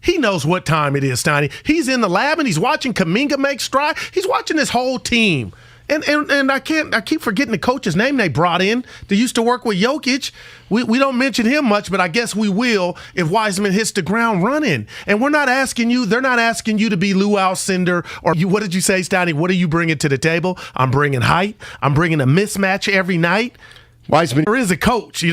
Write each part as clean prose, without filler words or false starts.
he knows what time it is, Steiny. He's in the lab and he's watching Kuminga make stride. He's watching this whole team. And I keep forgetting the coach's name they brought in. They used to work with Jokic. We don't mention him much, but I guess we will if Wiseman hits the ground running. And they're not asking you to be Lou Alcindor or what did you say, Steiny? What are you bringing to the table? I'm bringing height. I'm bringing a mismatch every night. Wiseman is a coach,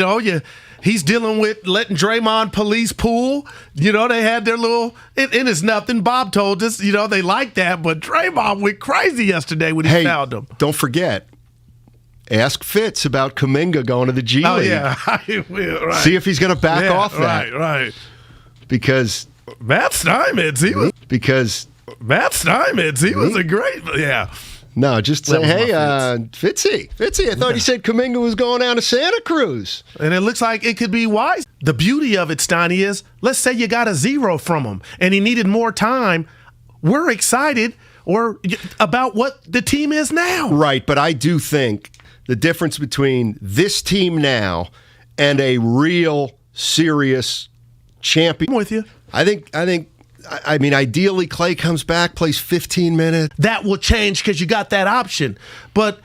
He's dealing with letting Draymond police Poole. They had their little – it is nothing. Bob told us, they like that. But Draymond went crazy yesterday when he fouled him. Don't forget, ask Fitz about Kuminga going to the G League. Oh, yeah. I will, right. See if he's going to back off that. Right. Because – Matt Steinmetz, he was a great – yeah. No, just say, hey, Fitzy, I thought he said Kuminga was going down to Santa Cruz. And it looks like it could be wise. The beauty of it, Steiny, is let's say you got a 0 from him and he needed more time. We're excited about what the team is now. Right, but I do think the difference between this team now and a real serious champion. I'm with you. I think ideally, Clay comes back, plays 15 minutes. That will change because you got that option. But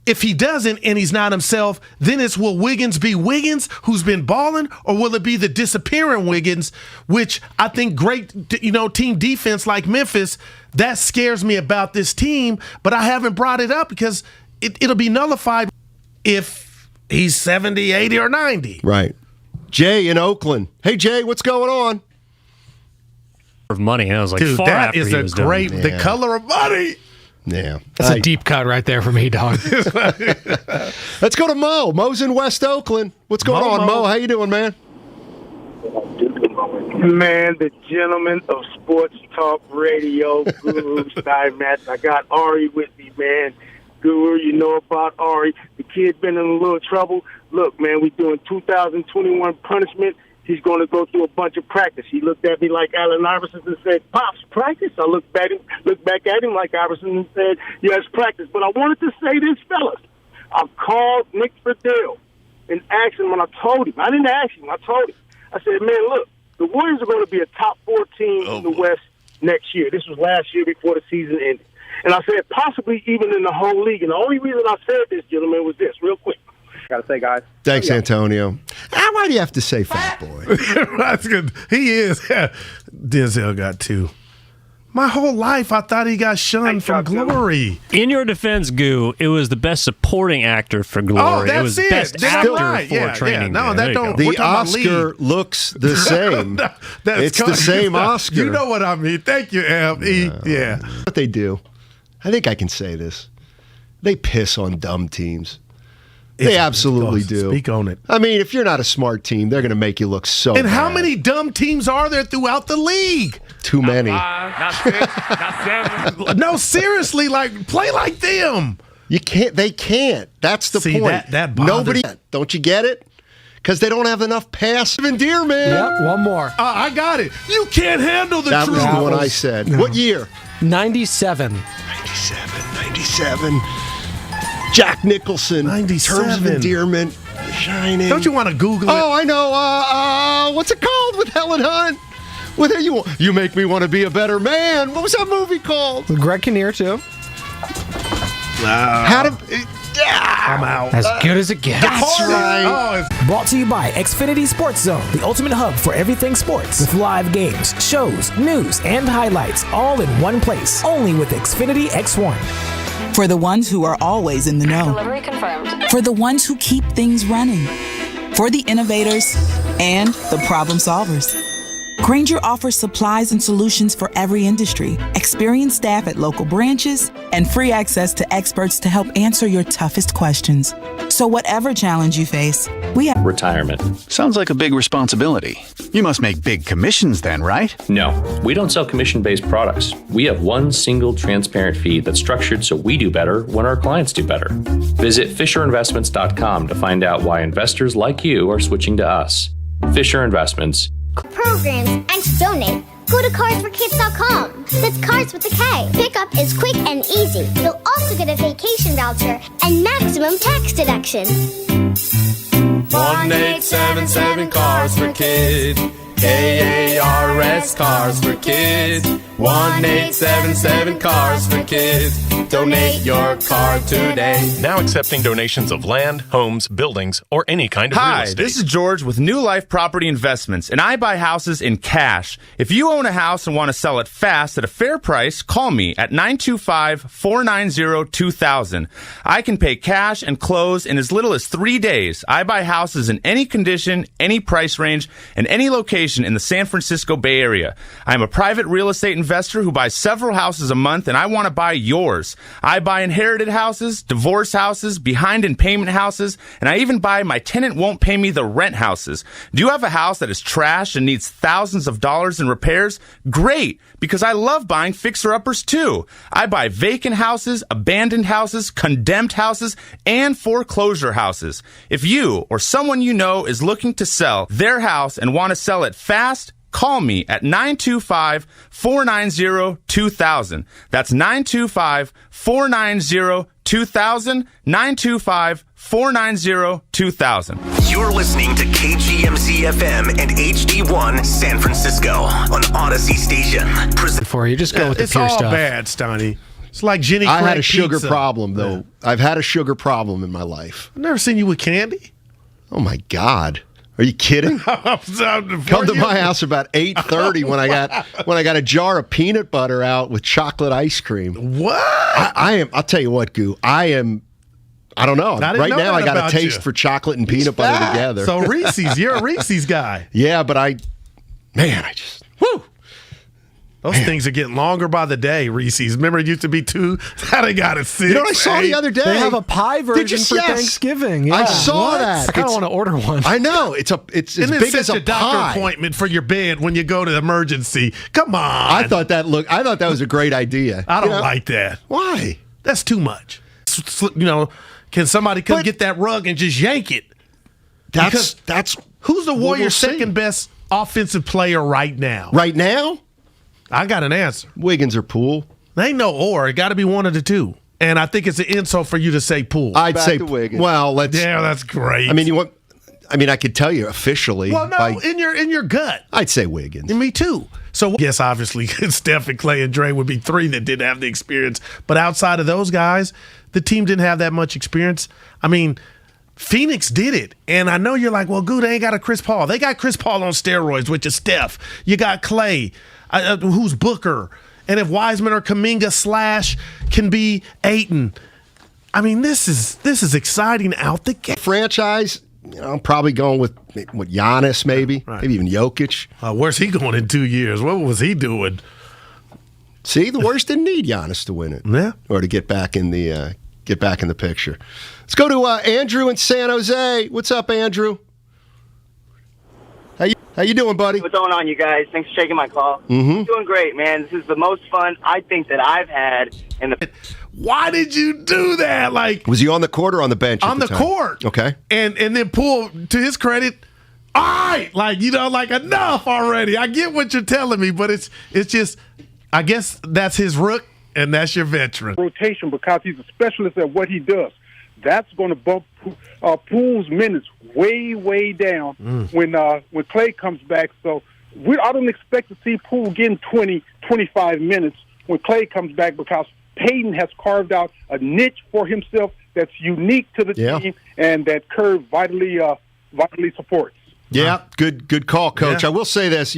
if he doesn't and he's not himself, then will Wiggins be Wiggins, who's been balling, or will it be the disappearing Wiggins, which I think great, team defense like Memphis, that scares me about this team, but I haven't brought it up because it'll be nullified if he's 70, 80, or 90. Right. Jay in Oakland. Hey, Jay, what's going on? Of money. I was like, dude, far that after is he a was great, done. the color of money. Yeah. That's a deep cut right there for me, dog. Let's go to Mo. Mo's in West Oakland. What's going on, Mo? How you doing, man? Man, the gentleman of sports talk radio, Guru Steinmetz. I got Ari with me, man. Guru, you know about Ari. The kid been in a little trouble. Look, man, we doing 2021 punishment. He's going to go through a bunch of practice. He looked at me like Allen Iverson and said, "Pops, practice?" I looked back at him like Iverson and said, "Yes, practice." But I wanted to say this, fellas. I called Nick Friedel and asked him, and I told him. I didn't ask him. I told him. I said, man, look, the Warriors are going to be a top 4 team in the West next year. This was last year before the season ended. And I said possibly even in the whole league. And the only reason I said this, gentlemen, was this, real quick. Got to say, guys. Thanks, Antonio. Why do you have to say fat boy? That's good. He is. Denzel got 2. My whole life, I thought he got shunned from Glory. In your defense, Goo, it was the best supporting actor for Glory. It was best actor for Training Day. No, that don't. The Oscar looks the same. It's the same Oscar. You know what I mean. Thank you, Em. Yeah. What they do, I think I can say this. They piss on dumb teams. They absolutely do. Speak on it. I mean, if you're not a smart team, they're going to make you look so And bad. how many dumb teams are there throughout the league? Too many. Not 5, not 6, not 7. No, seriously, play like them. You can't. They can't. That's the point. That bothers. Nobody. Don't you get it? Because they don't have enough passive endearment. Yep, one more. I got it. You can't handle the That truth. was the one I said. No. What year? 97. 97. Jack Nicholson. 97. Terms of endearment. Shining. Don't you want to Google it? Oh, I know. What's it called with Helen Hunt? You make me want to be a better man. What was that movie called? Greg Kinnear, too. I'm out. As good as it gets. That's right. Brought to you by Xfinity Sportszone, the ultimate hub for everything sports. With live games, shows, news, and highlights all in one place. Only with Xfinity X1. For the ones who are always in the know. Delivery confirmed. For the ones who keep things running. For the innovators and the problem solvers. Grainger offers supplies and solutions for every industry, experienced staff at local branches, and free access to experts to help answer your toughest questions. So whatever challenge you face, we have retirement. Sounds like a big responsibility. You must make big commissions then, right? No, we don't sell commission-based products. We have one single transparent fee that's structured so we do better when our clients do better. Visit FisherInvestments.com to find out why investors like you are switching to us. Fisher Investments. Programs and to donate, go to cardsforkids.com. That's cards with a K. Pickup is quick and easy. You'll also get a vacation voucher and maximum tax deduction. 1877 Cards for Kids. KARS That's Cars for Kids. 1-877 Cars for Kids. Donate your car today. Now accepting donations of land, homes, buildings, or any kind of real Hi, estate. this is George with New Life Property Investments, and I buy houses in cash. If you own a house and want to sell it fast at a fair price, call me at 925-490-2000. I can pay cash and close in as little as 3 days. I buy houses in any condition, any price range, and any location in the San Francisco Bay Area. I am a private real estate investor who buys several houses a month, and I want to buy yours. I buy inherited houses, divorce houses, behind in payment houses, and I even buy my tenant won't pay me the rent houses. Do you have a house that is trash and needs thousands of dollars in repairs? Great, because I love buying fixer-uppers too. I buy vacant houses, abandoned houses, condemned houses, and foreclosure houses. If you or someone you know is looking to sell their house and want to sell it fast, call me at 925-490-2000. That's 925-490-2000, 925-490-2000. You're listening to KGMZ-FM and HD1 San Francisco on Odyssey Station. Before you just go with the it's pure all stuff. bad, Steiny. It's like Jenny I Craig had a sugar pizza. problem, though. Yeah. I've had a sugar problem in my life. I've never seen you with candy. Oh, my God. Are you kidding? Come to my house about 8:30 when I got a jar of peanut butter out with chocolate ice cream. What? I am. I'll tell you what, Goo. I don't know. Right now, I got a taste for chocolate and peanut butter together. So Reese's, you're a Reese's guy. Yeah, but I just woo. Those things are getting longer by the day, Reese's. Remember, it used to be 2. Now they got it 6. You know what I saw the other day? They have a pie version for Thanksgiving. Yeah. I saw that. I kind of want to order one. I know. It's as big as a doctor pie. appointment for your bed when you go to the emergency. Come on. I thought that was a great idea. I don't like that. Why? That's too much. Can somebody come get that rug and just yank it? That's who's the Warriors' see. second best offensive player right now? Right now? I got an answer. Wiggins or Poole. They ain't no or. It got to be one of the two. And I think it's an insult for you to say Poole. I'd say Wiggins. Well, Yeah, that's great. I mean, I could tell you officially. Well, no, in your gut. I'd say Wiggins. And me too. So yes, obviously, Steph and Clay and Dre would be 3 that didn't have the experience. But outside of those guys, the team didn't have that much experience. I mean, Phoenix did it. And I know you're like, well, good, they ain't got a Chris Paul. They got Chris Paul on steroids, which is Steph. You got Clay, who's Booker. And if Wiseman or Kuminga / can be Ayton. I mean, this is exciting out the gate. Franchise, I'm probably going with Giannis, maybe. Right. Maybe even Jokic. Where's he going in 2 years? What was he doing? See, the Warriors didn't need Giannis to win it. Yeah. Or to get back in the picture. Let's go to Andrew in San Jose. What's up, Andrew? How you doing, buddy? What's going on, you guys? Thanks for taking my call. Mm-hmm. Doing great, man. This is the most fun I think that I've had in the. Why did you do that? Like, was he on the court or on the bench? On the court. Okay. And then Poole, to his credit, all right, enough already. I get what you're telling me, but it's just, I guess that's his rook and that's your veteran. Rotation, because he's a specialist at what he does. That's going to bump Poole's minutes way down when Clay comes back. So I don't expect to see Poole getting 20, 25 minutes when Clay comes back, because Payton has carved out a niche for himself that's unique to the team and that Kerr vitally supports. Yeah, good call, Coach. Yeah. I will say this: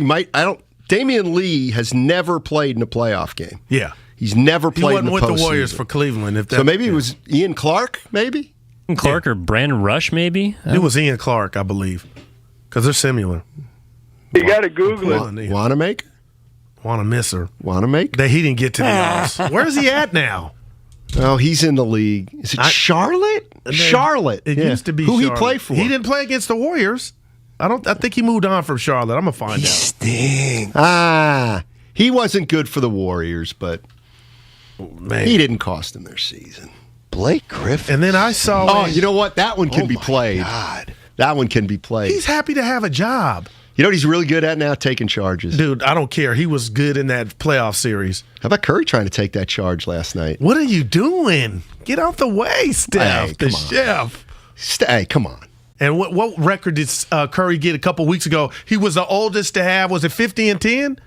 Damian Lee has never played in a playoff game. Yeah. He's never played in the postseason. He wasn't with the Warriors for Cleveland. So maybe it was Ian Clark, maybe? Ian Clark or Brandon Rush, maybe? It was Ian Clark, I believe, because they're similar. You got to Google it. Wanamaker? Wanamaker. Wanamaker? He didn't get to the offs. Where is he at now? Oh, he's in the league. Is it Charlotte? Charlotte. It used to be Who Charlotte. he play for? He didn't play against the Warriors. I think he moved on from Charlotte. I'm going to find out. Stinks. He wasn't good for the Warriors, but he didn't cost them their season. Blake Griffin. And then I saw... Oh, you know what? That one can be played. God. That one can be played. He's happy to have a job. You know what he's really good at now? Taking charges. Dude, I don't care. He was good in that playoff series. How about Curry trying to take that charge last night? What are you doing? Get out the way, Steph. Hey, the come on. chef. Hey, come on. And what record did Curry get a couple weeks ago? He was the oldest to have, was it 50 and 10?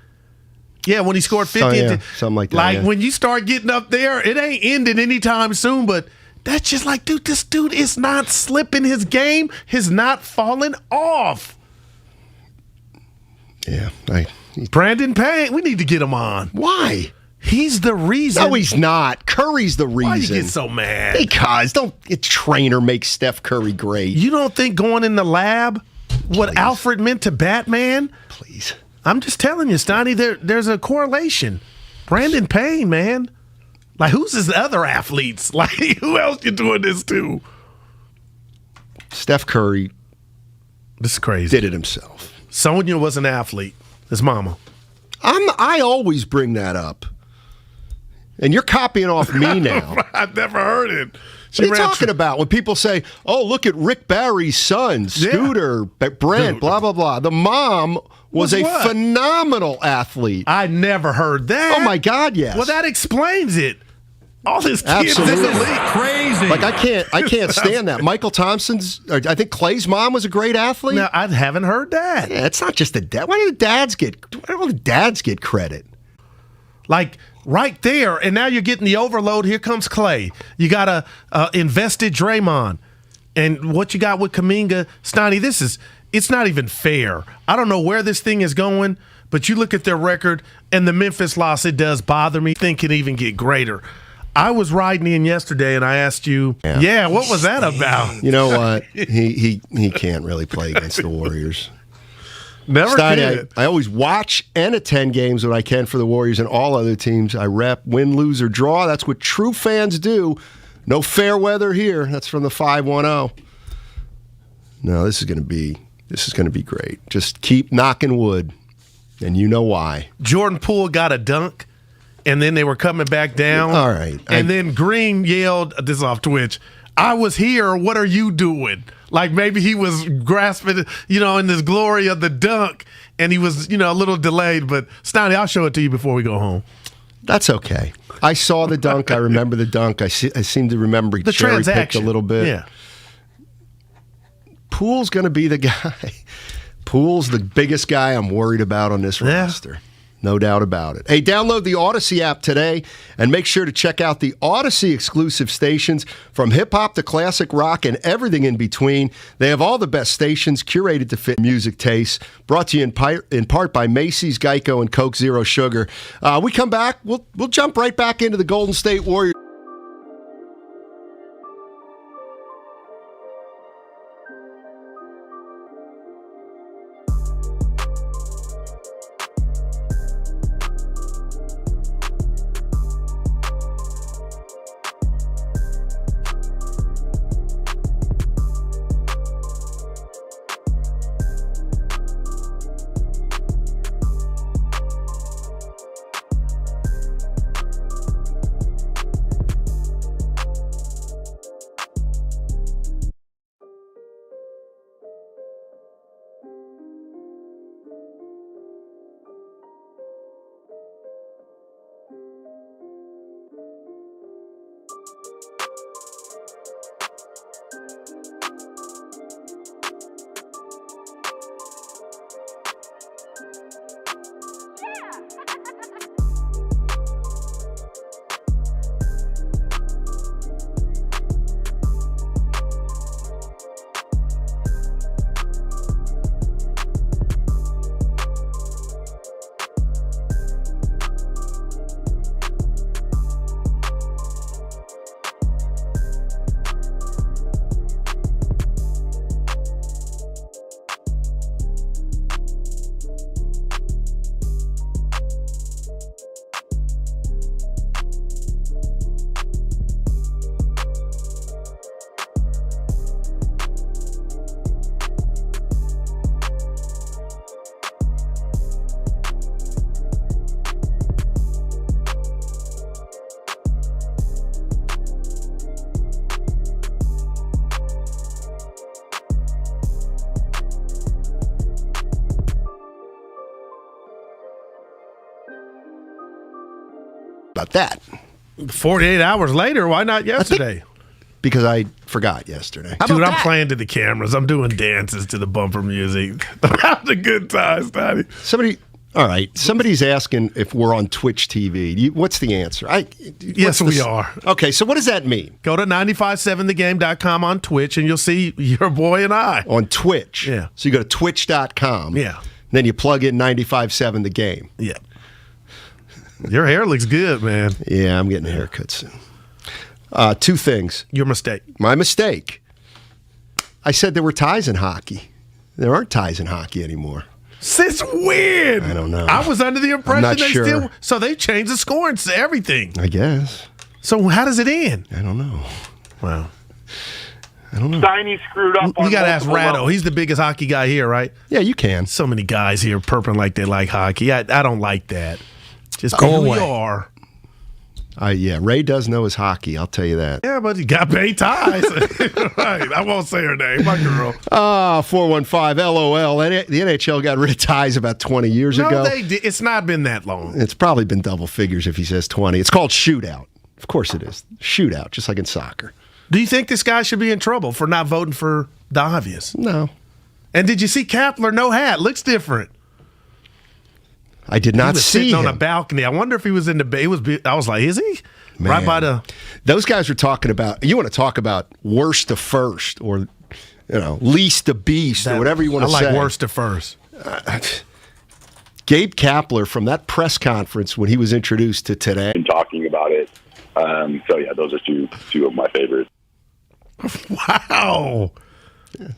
Yeah, when he scored 50. Something like that. Like, when you start getting up there, it ain't ending anytime soon, but that's just like, dude, this dude is not slipping his game. He's not falling off. Yeah. Brandon Payne, we need to get him on. Why? He's the reason. No, he's not. Curry's the reason. Why you get so mad? Because a trainer makes Steph Curry great. You don't think going in the lab what Alfred meant to Batman? Please. I'm just telling you, Steiny, there's a correlation. Brandon Payne, man. Like, who's his other athletes? Like, who else you doing this to? Steph Curry. This is crazy. Did it himself. Sonia was an athlete. His mama. I always bring that up. And you're copying off me now. I've never heard it. What are you talking about when people say, oh, look at Rick Barry's son, Scooter, Brent, blah, blah, blah. The mom was a phenomenal athlete. I never heard that. Oh, my God, yes. Well, that explains it. All this kids in the league. Crazy. Like, I can't stand that. Michael Thompson's, I think Clay's mom was a great athlete. No, I haven't heard that. Yeah, it's not just the dad. Why do all the dads get credit? Like, right there, and now you're getting the overload. Here comes Clay. You got a invested Draymond. And what you got with Kuminga, Steiny, it's not even fair. I don't know where this thing is going, but you look at their record, and the Memphis loss, it does bother me. I think it even get greater. I was riding in yesterday, and I asked you, what was that about? You know what? He can't really play against the Warriors. Never did. I always watch and attend games when I can for the Warriors and all other teams. I rep, win, lose, or draw. That's what true fans do. No fair weather here. That's from the 510. No, this is going to be great. Just keep knocking wood, and you know why. Jordan Poole got a dunk, and then they were coming back down. All right. And then Green yelled, this is off Twitch, I was here, what are you doing? Like, maybe he was grasping, in this glory of the dunk, and he was, a little delayed. But, Steiny, I'll show it to you before we go home. That's okay. I saw the dunk. I remember the dunk. I seem to remember he cherry-picked a little bit. Yeah. Poole's going to be the guy. Poole's the biggest guy I'm worried about on this roster. No doubt about it. Hey, download the Odyssey app today and make sure to check out the Odyssey exclusive stations from hip-hop to classic rock and everything in between. They have all the best stations curated to fit music tastes. Brought to you in part by Macy's, Geico, and Coke Zero Sugar. We come back, we'll jump right back into the Golden State Warriors. About that. 48 hours later, why not yesterday? Because I forgot yesterday. Dude, I'm playing to the cameras. I'm doing dances to the bumper music. I'm having a good time, Steiny. Somebody, All right. Somebody's asking if we're on Twitch TV. What's the answer? Yes, we are. Okay, so what does that mean? Go to 957thegame.com on Twitch, and you'll see your boy and I. On Twitch? Yeah. So you go to twitch.com. Yeah. Then you plug in 95.7 The Game. Yeah. Your hair looks good, man. Yeah, I'm getting a haircut soon. Two things. Your mistake. My mistake. I said there were ties in hockey. There aren't ties in hockey anymore. Since when? I don't know. I was under the impression not they sure. still. So they changed the scoring to everything. I guess. So how does it end? I don't know. Wow. I don't know. Steiny screwed up. You got to ask Ratto. He's the biggest hockey guy here, right? Yeah, you can. So many guys here perping like they like hockey. I don't like that. Just go who you are. Yeah, Ray does know his hockey. I'll tell you that. Yeah, but he got paid ties. Right. I won't say her name. My girl. 415 LOL. The NHL got rid of ties about 20 years ago. No, they did. It's not been that long. It's probably been double figures if he says 20. It's called shootout. Of course it is. Shootout, just like in soccer. Do you think this guy should be in trouble for not voting for the obvious? No. And did you see Kapler? No hat. Looks different. I did not see him on a balcony. I wonder if he was in the. I was like, is he? Man. Right by the. Those guys were talking about. You want to talk about worst to first, or least to beast, or whatever you want to say. I like worst to first. Gabe Kapler from that press conference when he was introduced to today. And talking about it. So yeah, those are two of my favorites. Wow.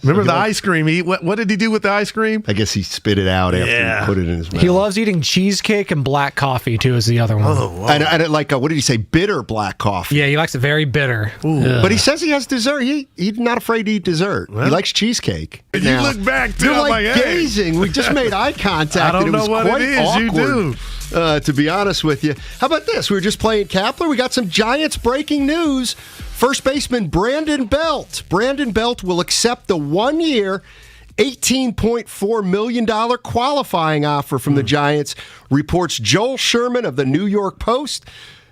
Remember the ice cream? What did he do with the ice cream? I guess he spit it out after he put it in his mouth. He loves eating cheesecake and black coffee, too, is the other one. Oh, wow. And like, what did he say? Bitter black coffee. Yeah, he likes it very bitter. But he says he has dessert. He's not afraid to eat dessert. Well, he likes cheesecake. You look back, too. You're I'm like gazing. Hey. We just made eye contact. I don't know was what quite it is. awkward, You do. To be honest with you. How about this? We were just playing Kapler. We got some Giants breaking news. First baseman Brandon Belt. Brandon Belt will accept the 1-year, $18.4 million qualifying offer from the Giants, reports Joel Sherman of the New York Post,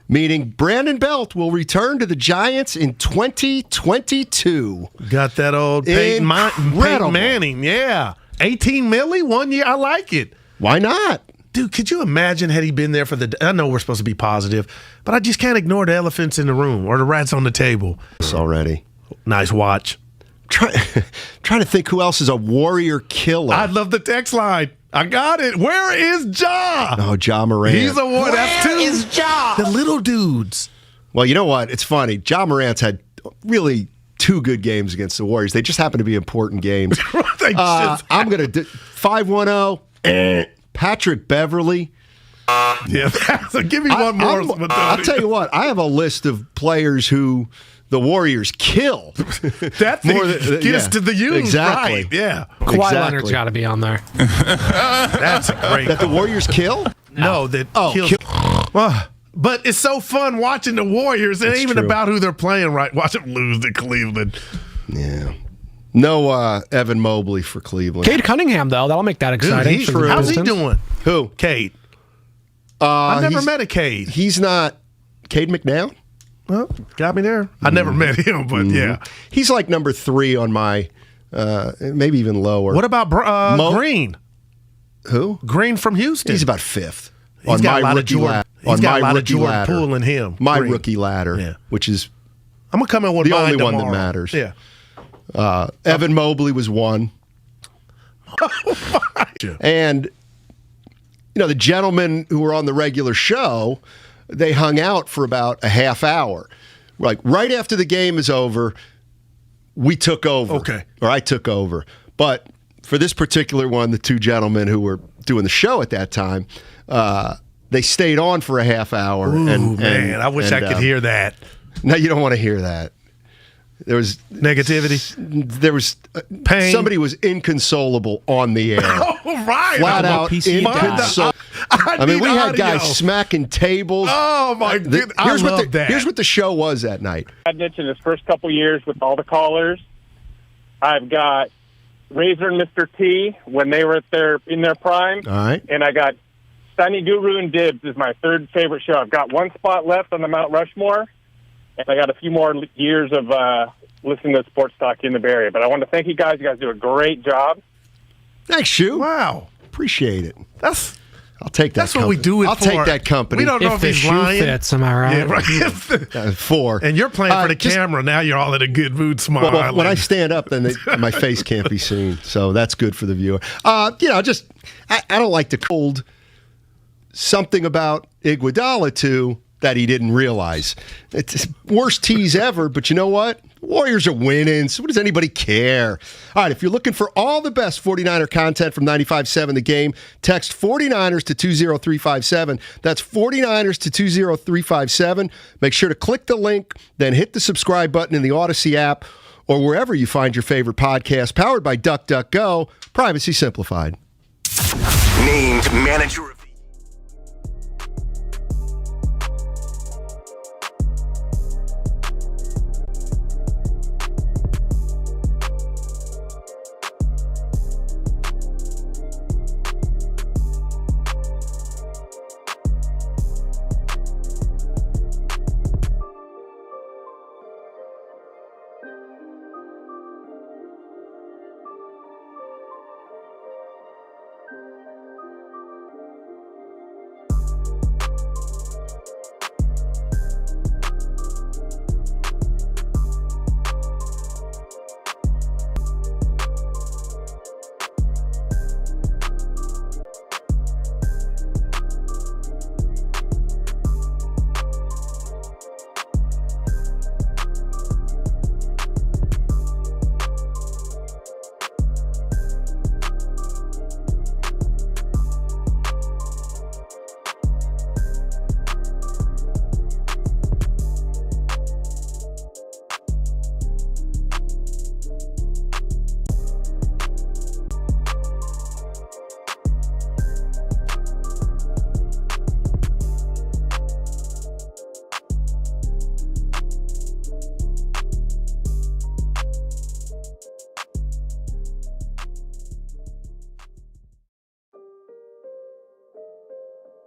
meaning Brandon Belt will return to the Giants in 2022. Got that old Peyton Manning. Yeah. 18 milli, 1 year. I like it. Why not? Dude, could you imagine had he been there for the... I know we're supposed to be positive, but I just can't ignore the elephants in the room or the rats on the table. It's already. Nice watch. Trying to think who else is a warrior killer. I love the text line. I got it. Where is Ja? Oh, Ja Morant. He's a warrior. That's two. Where is Ja? The little dudes. Well, you know what? It's funny. Ja Morant's had really 2 good games against the Warriors. They just happen to be important games. I'm going to do 510. Patrick Beverly. Yeah, so give me one more. I'll tell you what. I have a list of players who the Warriors kill. That thing gets to the use. Exactly. Right, yeah. Kawhi Leonard's got to be on there. That's a great That the Warriors kill? No, that kills. Well, but it's so fun watching the Warriors. It ain't even about who they're playing right. Watch them lose to Cleveland. Yeah. No Evan Mobley for Cleveland. Cade Cunningham, though. That'll make that exciting. Dude, how's he doing? Who? Cade. I never met a Cade. He's not Cade McNown? Well, got me there. I never met him, but yeah. He's like number 3 on my, maybe even lower. What about Green? Who? Green from Houston. He's about 5th. He's got a lot of Jordan. He's got a lot of Jordan Poole in him. My rookie ladder, which is I'm going to come in with the only tomorrow. one that matters. Yeah. Evan Mobley was 1. And, the gentlemen who were on the regular show, they hung out for about a half hour. Like, right after the game is over, we took over. Okay. Or I took over. But for this particular one, the 2 gentlemen who were doing the show at that time, they stayed on for a half hour. Ooh, man, I wish I could hear that. No, you don't want to hear that. There was negativity. There was pain. Somebody was inconsolable on the air. Oh, right. Flat out inconsolable. I mean, we had guys smacking tables. Oh, my goodness. I love that. Here's what the show was that night. I've mentioned his first couple years with all the callers. I've got Razor and Mr. T when they were in their prime. All right. And I got Steiny Guru and Dibs is my 3rd favorite show. I've got 1 spot left on the Mount Rushmore. And I got a few more years of listening to sports talk in the Bay Area. But I want to thank you guys. You guys do a great job. Thanks, Shu. Wow. Appreciate it. I'll take that. That's what we do it I'll for. take that company. We don't know if the he's shoe lying. fits, am I right? Yeah, right. 4. And you're playing for the camera. Now you're all in a good mood, smiling. Well, when I stand up, then my face can't be seen, so that's good for the viewer. I don't like to hold something about Iguodala too that he didn't realize. It's worst tease ever, but you know what? Warriors are winning, so what does anybody care? All right, if you're looking for all the best 49er content from 95.7 The Game, text 49ers to 20357. That's 49ers to 20357. Make sure to click the link, then hit the subscribe button in the Odyssey app or wherever you find your favorite podcast, powered by DuckDuckGo. Privacy simplified. Named manager of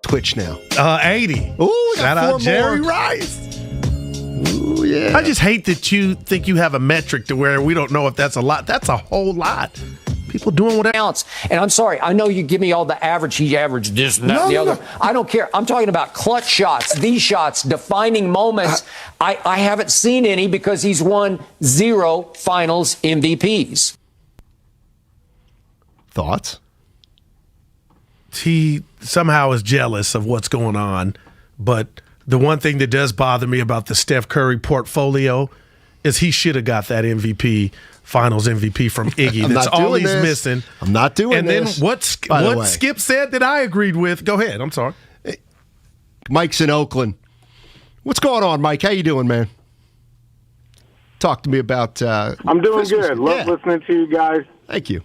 Twitch now. 80. Ooh, shout out Jerry Rice. Ooh, yeah. I just hate that you think you have a metric to where we don't know if that's a lot. That's a whole lot. People doing whatever else. And I'm sorry, I know you give me all the average, he averaged this and that and the other. I don't care. I'm talking about clutch shots, these shots, defining moments. I haven't seen any because he's won 0 finals MVPs. Thoughts? He somehow is jealous of what's going on. But the one thing that does bother me about the Steph Curry portfolio is he should have got that finals MVP from Iggy. That's all he's missing. I'm not doing this. And then what Skip said that I agreed with. Go ahead. I'm sorry. Mike's in Oakland. What's going on, Mike? How you doing, man? Talk to me about I'm doing Christmas. good. Love listening to you guys. Thank you.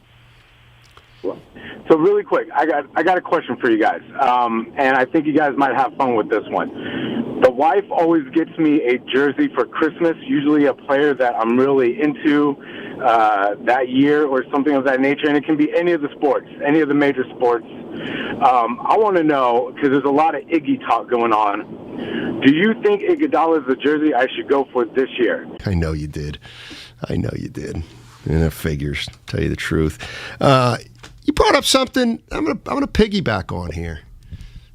So really quick, I got a question for you guys, and I think you guys might have fun with this one. The wife always gets me a jersey for Christmas, usually a player that I'm really into that year or something of that nature, and it can be any of the sports, any of the major sports. I want to know, because there's a lot of Iggy talk going on, do you think Iguodala is the jersey I should go for this year? I know you did. And it figures, to tell you the truth. You brought up something I'm gonna piggyback on here,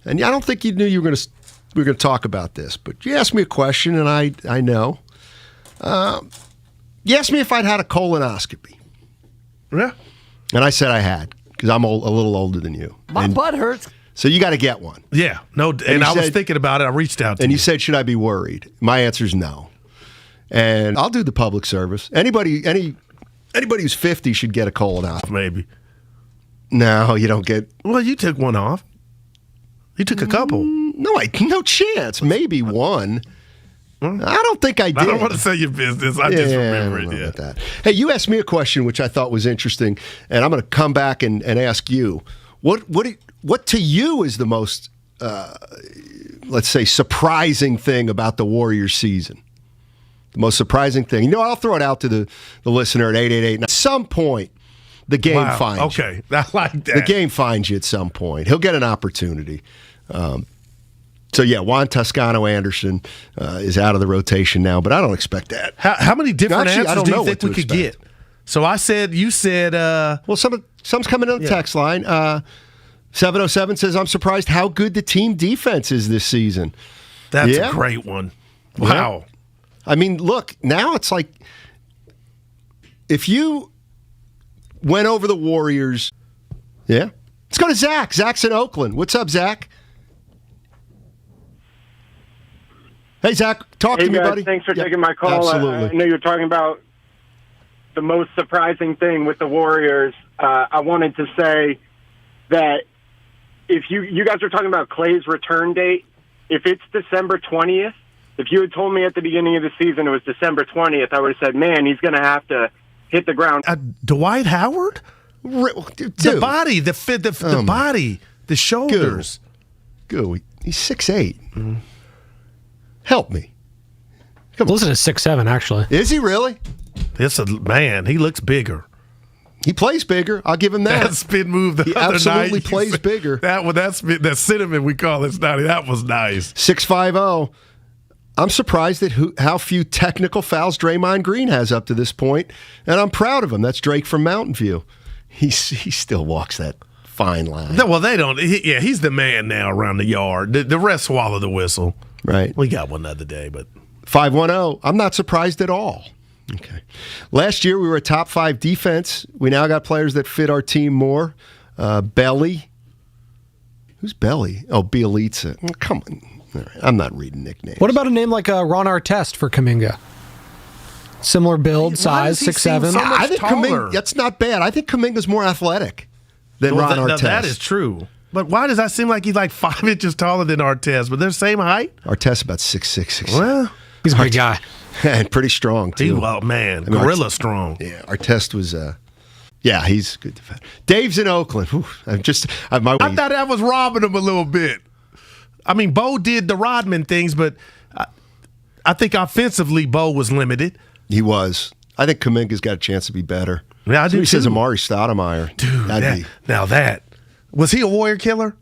and I don't think you knew we were gonna talk about this, but you asked me a question, and I know. You asked me if I'd had a colonoscopy. Yeah, and I said I had because I'm a little older than you. My butt hurts. So you got to get one. Yeah, no, and I was thinking about it. I reached out to you. And you said, should I be worried? My answer is no. And I'll do the public service. Anybody who's 50 should get a colonoscopy. Maybe. No, you don't get. Well, you took one off. You took a couple. No chance. Maybe one. I don't think I did. I don't want to say your business. I just remember it. Yeah. That. Hey, you asked me a question which I thought was interesting, and I'm going to come back and ask you. What to you is the most, let's say, surprising thing about the Warriors season? The most surprising thing. You know, I'll throw it out to the listener at 888. At some point, the game finds you. Okay, I like that. The game finds you at some point. He'll get an opportunity. So, yeah, Juan Toscano-Anderson is out of the rotation now, but I don't expect that. How many different Actually, answers do you think we could get? So you said... well, some's coming on the text line. 707 says, I'm surprised how good the team defense is this season. That's a great one. Wow. Yeah. I mean, look, now it's like if you went over the Warriors. Yeah. Let's go to Zach. Zach's in Oakland. What's up, Zach? Hey, Zach, talk to me, buddy. Thanks for taking my call. Absolutely. I know you're talking about the most surprising thing with the Warriors. I wanted to say that if you guys are talking about Klay's return date, if it's December 20th, if you had told me at the beginning of the season it was December 20th, I would have said, man, he's going to have to hit the ground. Dwight Howard? The body, the body, the shoulders. Go. He's 6'8". Help me. Come on. Listen to 6'7", actually. Is he really? Man, he looks bigger. He plays bigger. I'll give him that. That spin move the other absolutely night. plays bigger. That cinnamon we call it, Snotty. That was nice. 650. I'm surprised at how few technical fouls Draymond Green has up to this point, and I'm proud of him. That's Drake from Mountain View. He still walks that fine line. Well, they don't. He's the man now around the yard. The rest swallow the whistle. Right. We got one the other day, but 510. I'm not surprised at all. Okay. Last year we were a top 5 defense. We now got players that fit our team more. Belly. Who's Belly? Oh, Bielitsa. Come on. All right. I'm not reading nicknames. What about a name like Ron Artest for Kuminga? Similar build, size, 6'7". I think Kuminga, that's not bad. I think Kuminga's more athletic than Ron Artest. That is true. But why does that seem like he's like 5 inches taller than Artest? But they're the same height? Artest about 6'6". Well, he's a big guy. And pretty strong, too. Gorilla strong. Yeah, Artest was, he's a good defender. Dave's in Oakland. Whew, I thought I was robbing him a little bit. I mean, Bo did the Rodman things, but I think offensively, Bo was limited. He was. I think Kuminga's got a chance to be better. Yeah, I do. He says Amari Stoudemire. Dude, was he a warrior killer?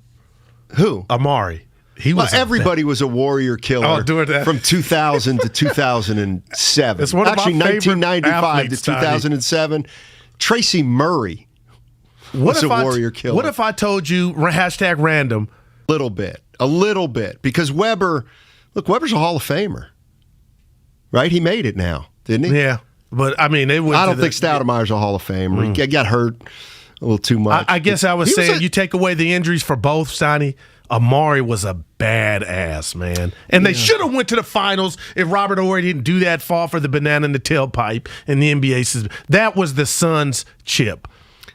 Who? Amari. He was. Everybody was a warrior killer from 2000 to 2007. It's one of Actually, my 1995 to 2007. Tracy Murray was a warrior killer. What if I told you #random? A little bit, because Weber's a Hall of Famer, right? He made it now, didn't he? Yeah, but I mean, I don't think Stoudemire's a Hall of Famer. He got hurt a little too much. I guess I was saying you take away the injuries for both, Steiny. Amari was a badass, man. And they should have went to the finals if Robert Horry didn't do that fall for the banana in the tailpipe in the NBA system. That was the Suns' chip.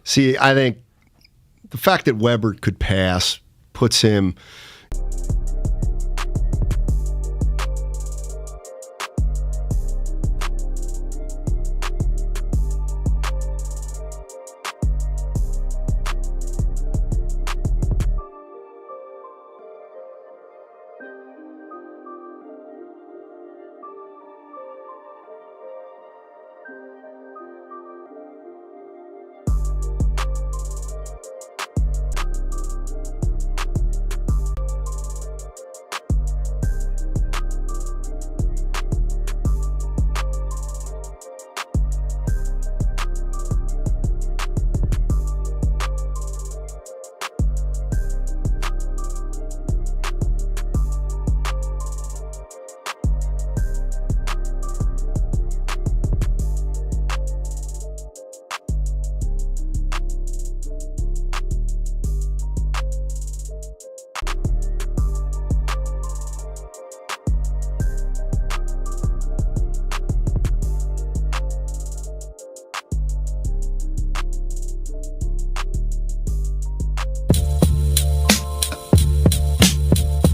See, I think the fact that Weber could pass puts him...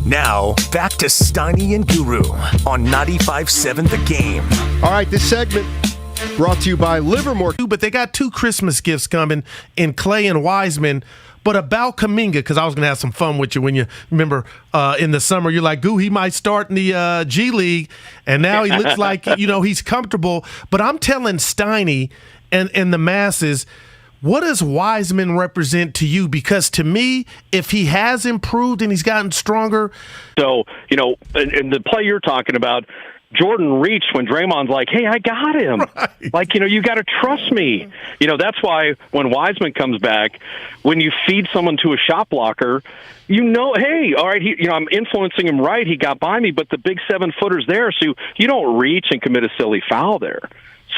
Now, back to Steiny and Guru on 95.7 The Game. All right, this segment brought to you by Livermore. But they got 2 Christmas gifts coming in Klay and Wiseman. But about Kuminga, because I was going to have some fun with you when you remember in the summer, you're like, he might start in the G League. And now he looks like, he's comfortable. But I'm telling Steiny and the masses, what does Wiseman represent to you? Because to me, if he has improved and he's gotten stronger. So, and the play you're talking about, Jordan reached when Draymond's like, hey, I got him. Right. Like, you got to trust me. That's why when Wiseman comes back, when you feed someone to a shot blocker, hey, all right, I'm influencing him right. He got by me, but the big 7-footer's there, so you don't reach and commit a silly foul there.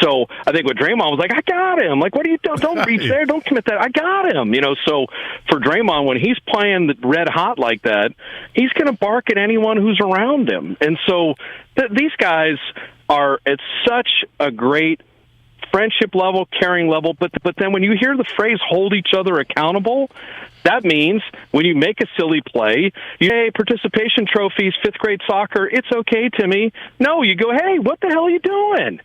So I think with Draymond was like, I got him. Like, what are you doing? Don't reach there. Don't commit that. I got him. So for Draymond, when he's playing red hot like that, he's going to bark at anyone who's around him. And so these guys are at such a great friendship level, caring level. But then when you hear the phrase hold each other accountable, that means when you make a silly play, hey, participation trophies, 5th grade soccer, it's okay, Timmy. No, you go, hey, what the hell are you doing?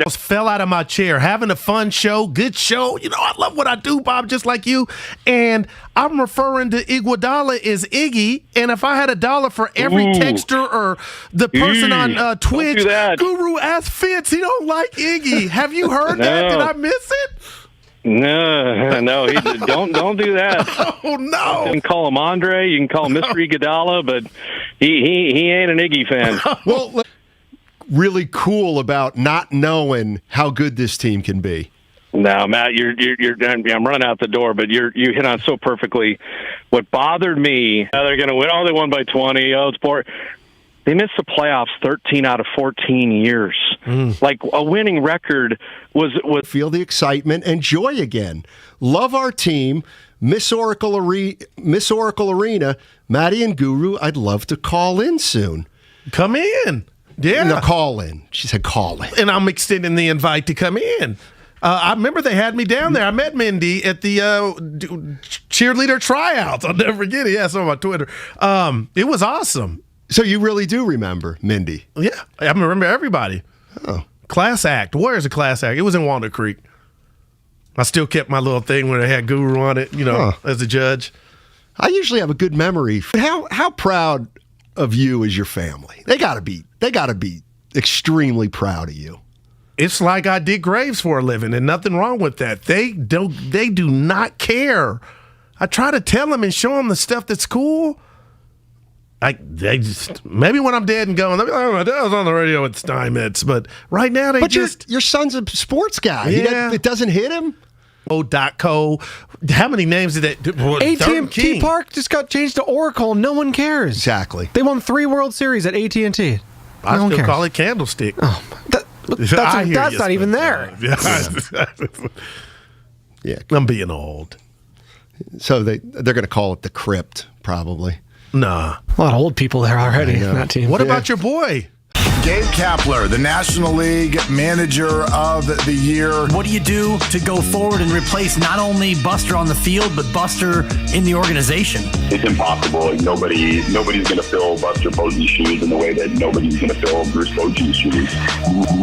Fell out of my chair, having a fun show, good show. I love what I do, Bob, just like you. And I'm referring to Iguodala as Iggy. And if I had $1 for every texter or the person on Twitch, Guru asked Fitz, he don't like Iggy. Have you heard that? Did I miss it? No, don't do that. Oh no! You can call him Andre, you can call him Mr. Iguodala, but he ain't an Iggy fan. Well, really cool about not knowing how good this team can be. No, Matt, I'm running out the door, but you hit on so perfectly. What bothered me, they're going to win. Oh, they won by 20. Oh, it's boring. They missed the playoffs 13 out of 14 years. Like a winning record was feel the excitement and joy again. Love our team. Miss Oracle Arena, Maddie and Guru, I'd love to call in soon. Come in. Yeah. No, call in. She said call in. And I'm extending the invite to come in. I remember they had me down there. I met Mindy at the cheerleader tryouts. I'll never forget it. Yeah, it's on my Twitter. It was awesome. So you really do remember Mindy? Yeah, I remember everybody. Oh. Class act. Where's the class act? It was in Walnut Creek. I still kept my little thing where they had Guru on it, as a judge. I usually have a good memory. How proud of you is your family? They gotta be extremely proud of you. It's like I dig graves for a living, and nothing wrong with that. They do not care. I try to tell them and show them the stuff that's cool. They just, maybe when I'm dead and gone, they'll be like, oh, my dad was on the radio with Steinmetz. But right now, your son's a sports guy. Yeah. It doesn't hit him. .co. How many names did that? AT&T Park just got changed to Oracle. No one cares. Exactly. They won 3 World Series at AT&T. I still call it Candlestick. Oh, that's not even there. Yeah, I'm being old. So they're going to call it the Crypt, probably. Nah. A lot of old people there already in that team. What about your boy? Gabe Kapler, the National League Manager of the Year. What do you do to go forward and replace not only Buster on the field, but Buster in the organization? It's impossible. Nobody's going to fill Buster Posey's shoes in the way that nobody's going to fill Bruce Bochy's shoes.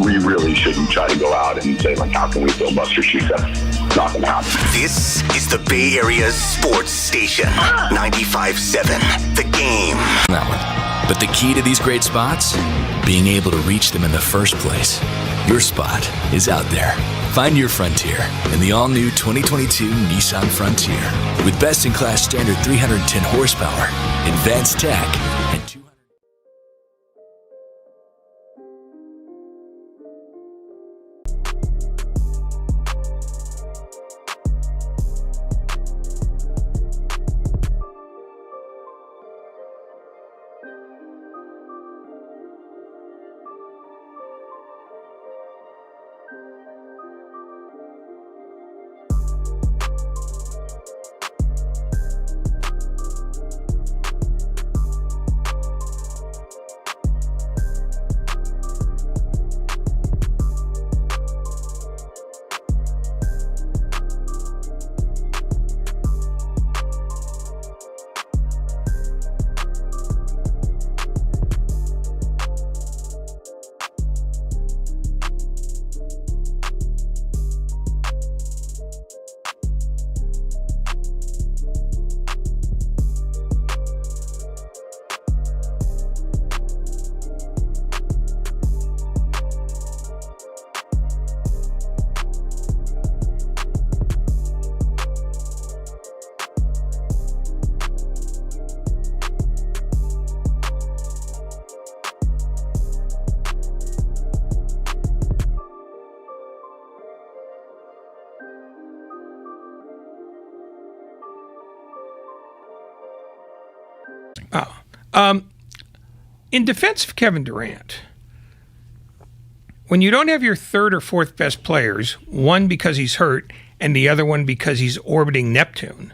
We really shouldn't try to go out and say, how can we fill Buster's shoes? That's not going to happen. This is the Bay Area's sports station, 95.7, The Game. That one. But the key to these great spots? Being able to reach them in the first place. Your spot is out there. Find your frontier in the all-new 2022 Nissan Frontier. With best-in-class standard 310 horsepower, advanced tech, and 200... In defense of Kevin Durant, when you don't have your third or fourth best players, one because he's hurt and the other one because he's orbiting Neptune,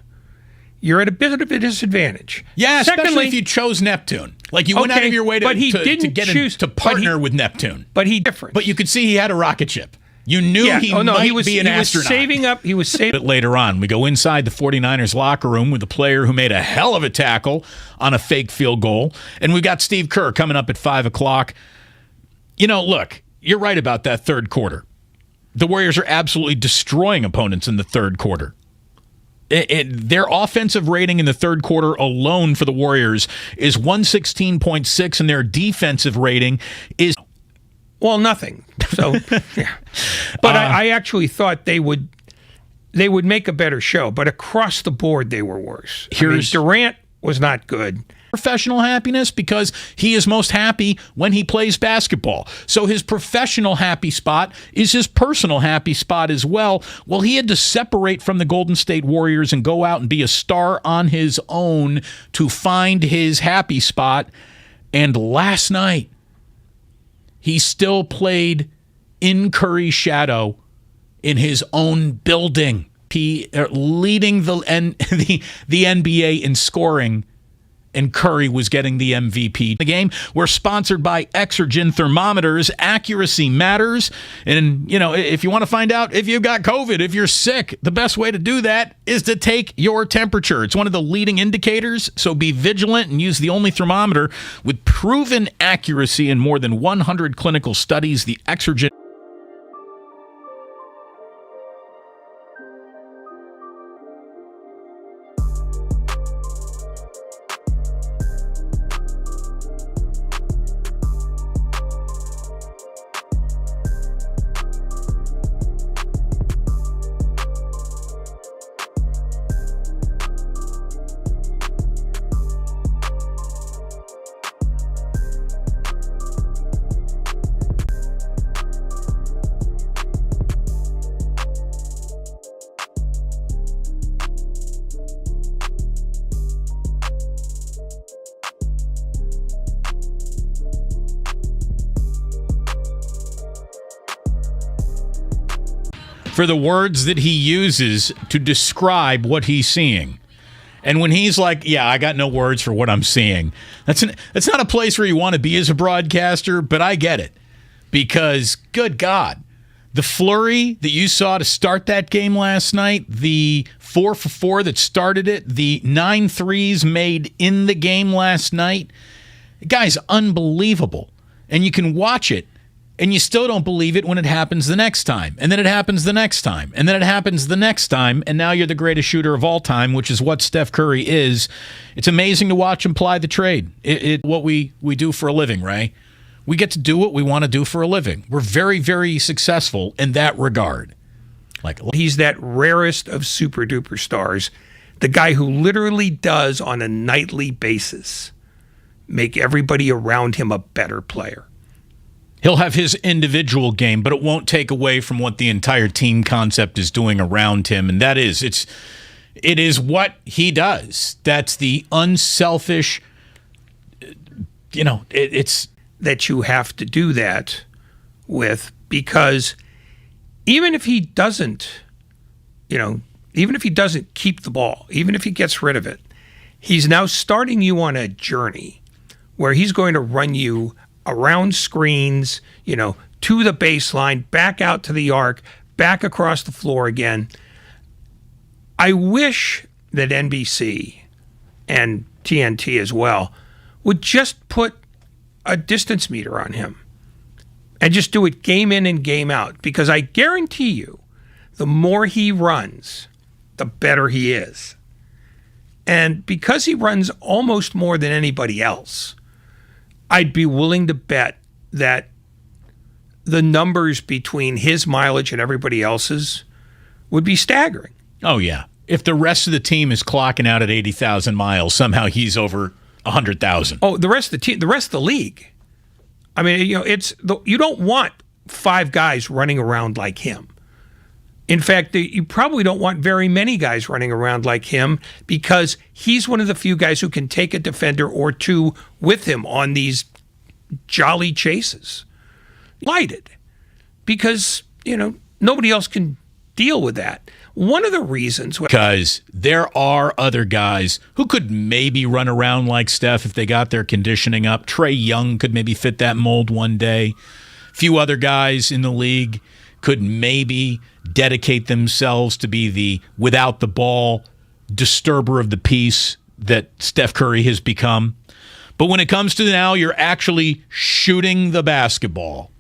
you're at a bit of a disadvantage. Yeah, especially Secondly, if you chose Neptune. Like you went out of your way to partner with Neptune. But he different. But you could see he had a rocket ship. You knew he might be an astronaut. He was saving But later on, we go inside the 49ers locker room with a player who made a hell of a tackle on a fake field goal. And we've got Steve Kerr coming up at 5 o'clock. You know, look, you're right about that third quarter. The Warriors are absolutely destroying opponents in the third quarter. Their offensive rating in the third quarter alone for the Warriors is 116.6, and their defensive rating is... Well, nothing. So, yeah. But I actually thought they would make a better show. But across the board, they were worse. Durant was not good. Professional happiness because he is most happy when he plays basketball. So his professional happy spot is his personal happy spot as well. Well, he had to separate from the Golden State Warriors and go out and be a star on his own to find his happy spot. And last night, he still played in Curry's shadow in his own building. He leading the NBA in scoring, and Curry was getting the MVP. The game, we're sponsored by Exergen Thermometers. Accuracy matters. And, you know, if you want to find out if you've got COVID, if you're sick, the best way to do that is to take your temperature. It's one of the leading indicators, so be vigilant and use the only thermometer with proven accuracy in more than 100 clinical studies, the Exergen. For the words that he uses to describe what he's seeing. And when he's like, yeah, I got no words for what I'm seeing, that's not a place where you want to be as a broadcaster, but I get it. Because, good God, the flurry that you saw to start that game last night, the 4-for-4 that started it, the 9 threes made in the game last night, the guy's unbelievable. And you can watch it. And you still don't believe it when it happens the next time. And then it happens the next time. And then it happens the next time. And now you're the greatest shooter of all time, which is what Steph Curry is. It's amazing to watch him ply the trade. It's what we do for a living, right? We get to do what we want to do for a living. We're very, very successful in that regard. He's that rarest of super-duper stars. The guy who literally does, on a nightly basis, make everybody around him a better player. He'll have his individual game, but it won't take away from what the entire team concept is doing around him. And that is, it is what he does. That's the unselfish, it's that you have to do that with, because even if he doesn't, even if he doesn't keep the ball, even if he gets rid of it, he's now starting you on a journey where he's going to run you around screens, to the baseline, back out to the arc, back across the floor again. I wish that NBC and TNT as well would just put a distance meter on him and just do it game in and game out, because I guarantee you the more he runs, the better he is. And because he runs almost more than anybody else, I'd be willing to bet that the numbers between his mileage and everybody else's would be staggering. Oh, yeah. If the rest of the team is clocking out at 80,000 miles, somehow he's over 100,000. Oh, the rest of the team, the rest of the league. I mean, you don't want 5 guys running around like him. In fact, you probably don't want very many guys running around like him because he's one of the few guys who can take a defender or two with him on these jolly chases. Lighted. Because, nobody else can deal with that. One of the reasons... Because there are other guys who could maybe run around like Steph if they got their conditioning up. Trae Young could maybe fit that mold one day. A few other guys in the league could maybe dedicate themselves to be the without the ball disturber of the peace that Steph Curry has become. But when it comes to now, you're actually shooting the basketball.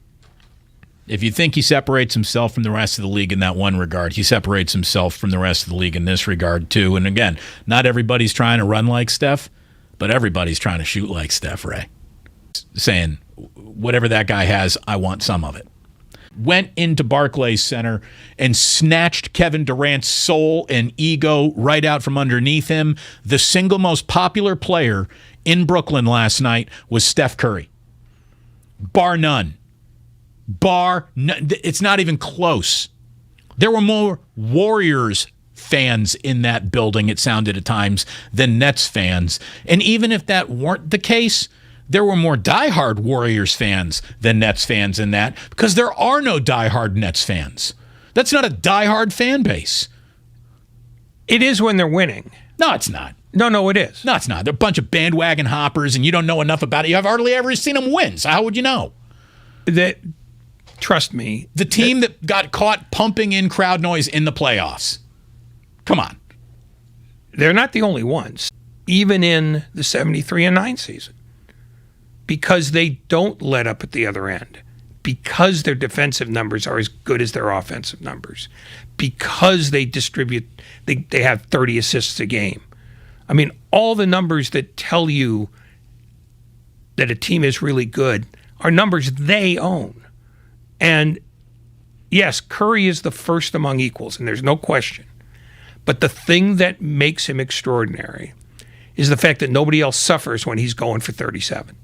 If you think he separates himself from the rest of the league in that one regard, he separates himself from the rest of the league in this regard too. And again, not everybody's trying to run like Steph, but everybody's trying to shoot like Steph, Ray. Saying, whatever that guy has, I want some of it. Went into Barclays Center and snatched Kevin Durant's soul and ego right out from underneath him. The single most popular player in Brooklyn last night was Steph Curry. Bar none. It's not even close. There were more Warriors fans in that building, it sounded at times, than Nets fans. And even if that weren't the case, there were more diehard Warriors fans than Nets fans in that, because there are no diehard Nets fans. That's not a diehard fan base. It is when they're winning. No, it's not. No, it is. No, it's not. They're a bunch of bandwagon hoppers, and you don't know enough about it. You've hardly ever seen them win, so how would you know? Trust me. The team that got caught pumping in crowd noise in the playoffs. Come on. They're not the only ones, even in the 73-9 season, because they don't let up at the other end, because their defensive numbers are as good as their offensive numbers, because they distribute, they have 30 assists a game. I mean, all the numbers that tell you that a team is really good are numbers they own. And yes, Curry is the first among equals, and there's no question. But the thing that makes him extraordinary is the fact that nobody else suffers when he's going for 37.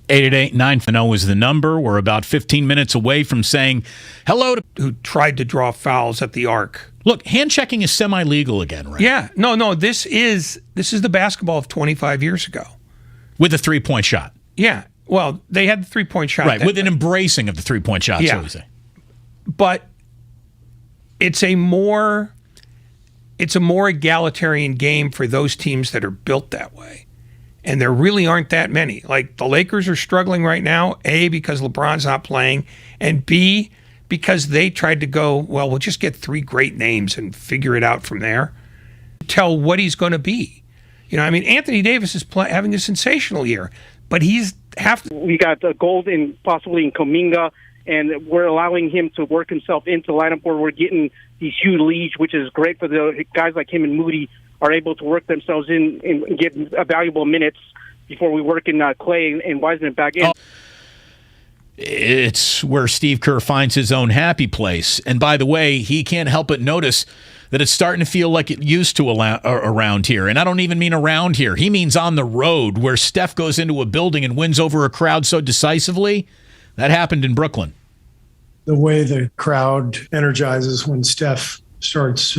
888-950 is the number. We're about 15 minutes away from saying hello to who tried to draw fouls at the arc. Look, hand checking is semi-legal again, right? Yeah. No, this is the basketball of 25 years ago. With a three-point shot. Yeah. Well, they had the three-point shot. Right, with an embracing of the three-point shot, yeah. so we say. But it's a more egalitarian game for those teams that are built that way. And there really aren't that many. Like, the Lakers are struggling right now, A, because LeBron's not playing, and B, because they tried to go, well, we'll just get three great names and figure it out from there. Tell what he's going to be. Anthony Davis is having a sensational year, but we got gold possibly in Kuminga, and we're allowing him to work himself into the lineup where we're getting these huge leads, which is great for the guys like him and Moody are able to work themselves in and get valuable minutes before we work in Clay and Wiseman back in. It's where Steve Kerr finds his own happy place. And by the way, he can't help but notice that it's starting to feel like it used to around here. And I don't even mean around here. He means on the road, where Steph goes into a building and wins over a crowd so decisively. That happened in Brooklyn. The way the crowd energizes when Steph starts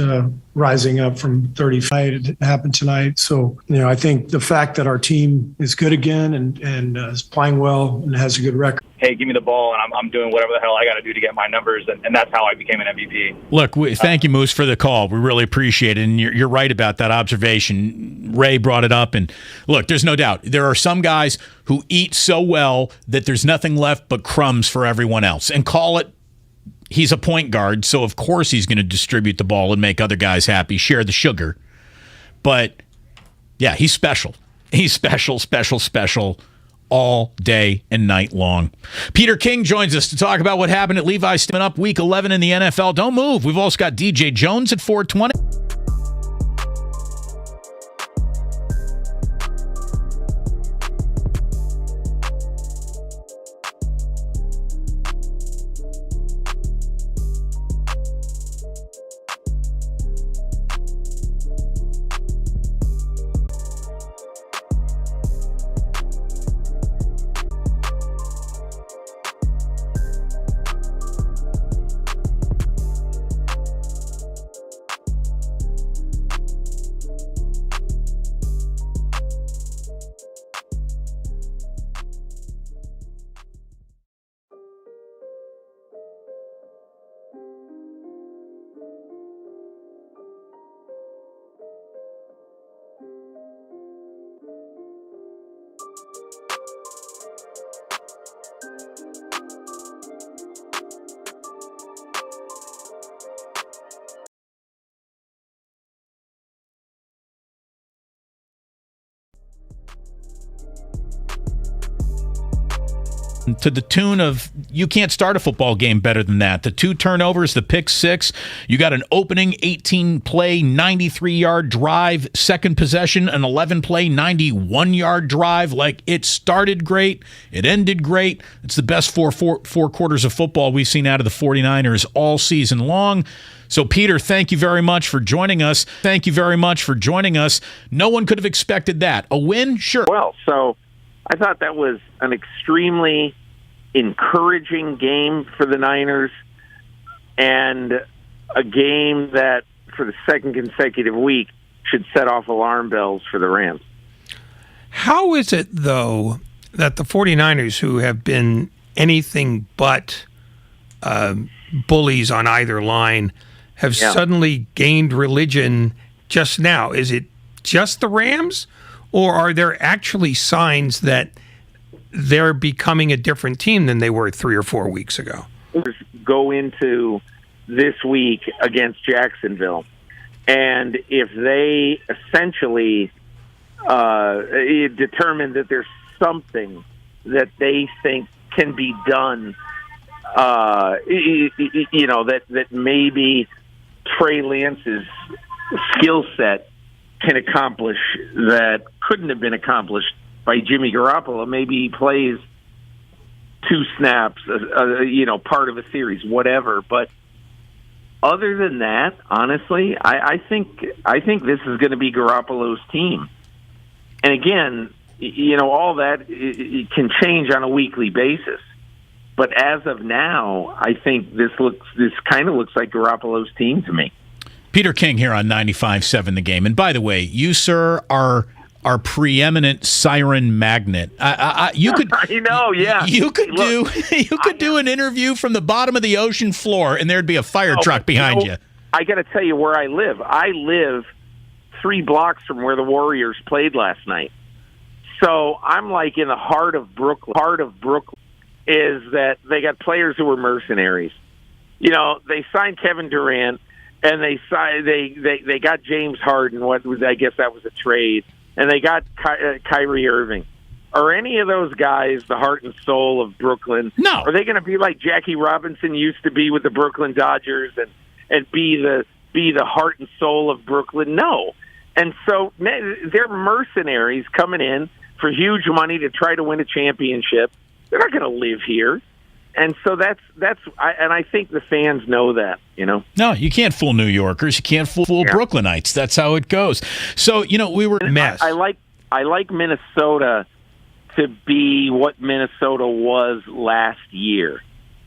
rising up from 35. It happened tonight. So, I think the fact that our team is good again and is playing well and has a good record. Hey, give me the ball, and I'm doing whatever the hell I got to do to get my numbers, and that's how I became an MVP. Look, thank you, Moose, for the call. We really appreciate it, and you're right about that observation. Ray brought it up, and look, there's no doubt. There are some guys who eat so well that there's nothing left but crumbs for everyone else, and call it, he's a point guard, so of course he's going to distribute the ball and make other guys happy, share the sugar. But, yeah, he's special. He's special all day and night long. Peter King joins us to talk about what happened at Levi's Stemming Up Week 11 in the NFL. Don't move. We've also got DJ Jones at 420. to the tune of, you can't start a football game better than that. The 2 turnovers, the pick 6, you got an opening 18-play, 93-yard drive, second possession, an 11-play, 91-yard drive. Like, it started great, it ended great. It's the best four quarters of football we've seen out of the 49ers all season long. So, Peter, thank you very much for joining us. Thank you very much for joining us. No one could have expected that. A win? Sure. Well, so I thought that was an extremely encouraging game for the Niners, and a game that, for the second consecutive week, should set off alarm bells for the Rams. How is it, though, that the 49ers, who have been anything but bullies on either line, have suddenly gained religion just now? Is it just the Rams, or are there actually signs that they're becoming a different team than they were 3 or 4 weeks ago? Go into this week against Jacksonville, and if they essentially determine that there's something that they think can be done, that maybe Trey Lance's skill set can accomplish that couldn't have been accomplished by Jimmy Garoppolo. Maybe he plays 2 snaps, part of a series, whatever. But other than that, honestly, I think this is going to be Garoppolo's team. And again, all that it can change on a weekly basis. But as of now, I think this kind of looks like Garoppolo's team to me. Peter King here on 95.7 The Game. And by the way, you, sir, are our preeminent siren magnet. You could, You could do an interview from the bottom of the ocean floor, and there'd be a fire truck behind you. I got to tell you where I live. I live 3 blocks from where the Warriors played last night. So I'm like in the heart of Brooklyn. Is that they got players who were mercenaries. They signed Kevin Durant, and they got James Harden. I guess that was a trade, and they got Kyrie Irving. Are any of those guys the heart and soul of Brooklyn? No. Are they going to be like Jackie Robinson used to be with the Brooklyn Dodgers and be the heart and soul of Brooklyn? No. And so they're mercenaries coming in for huge money to try to win a championship. They're not going to live here. And so I think the fans know that, No, you can't fool New Yorkers. You can't fool Brooklynites. That's how it goes. So, we were mess. I like Minnesota to be what Minnesota was last year.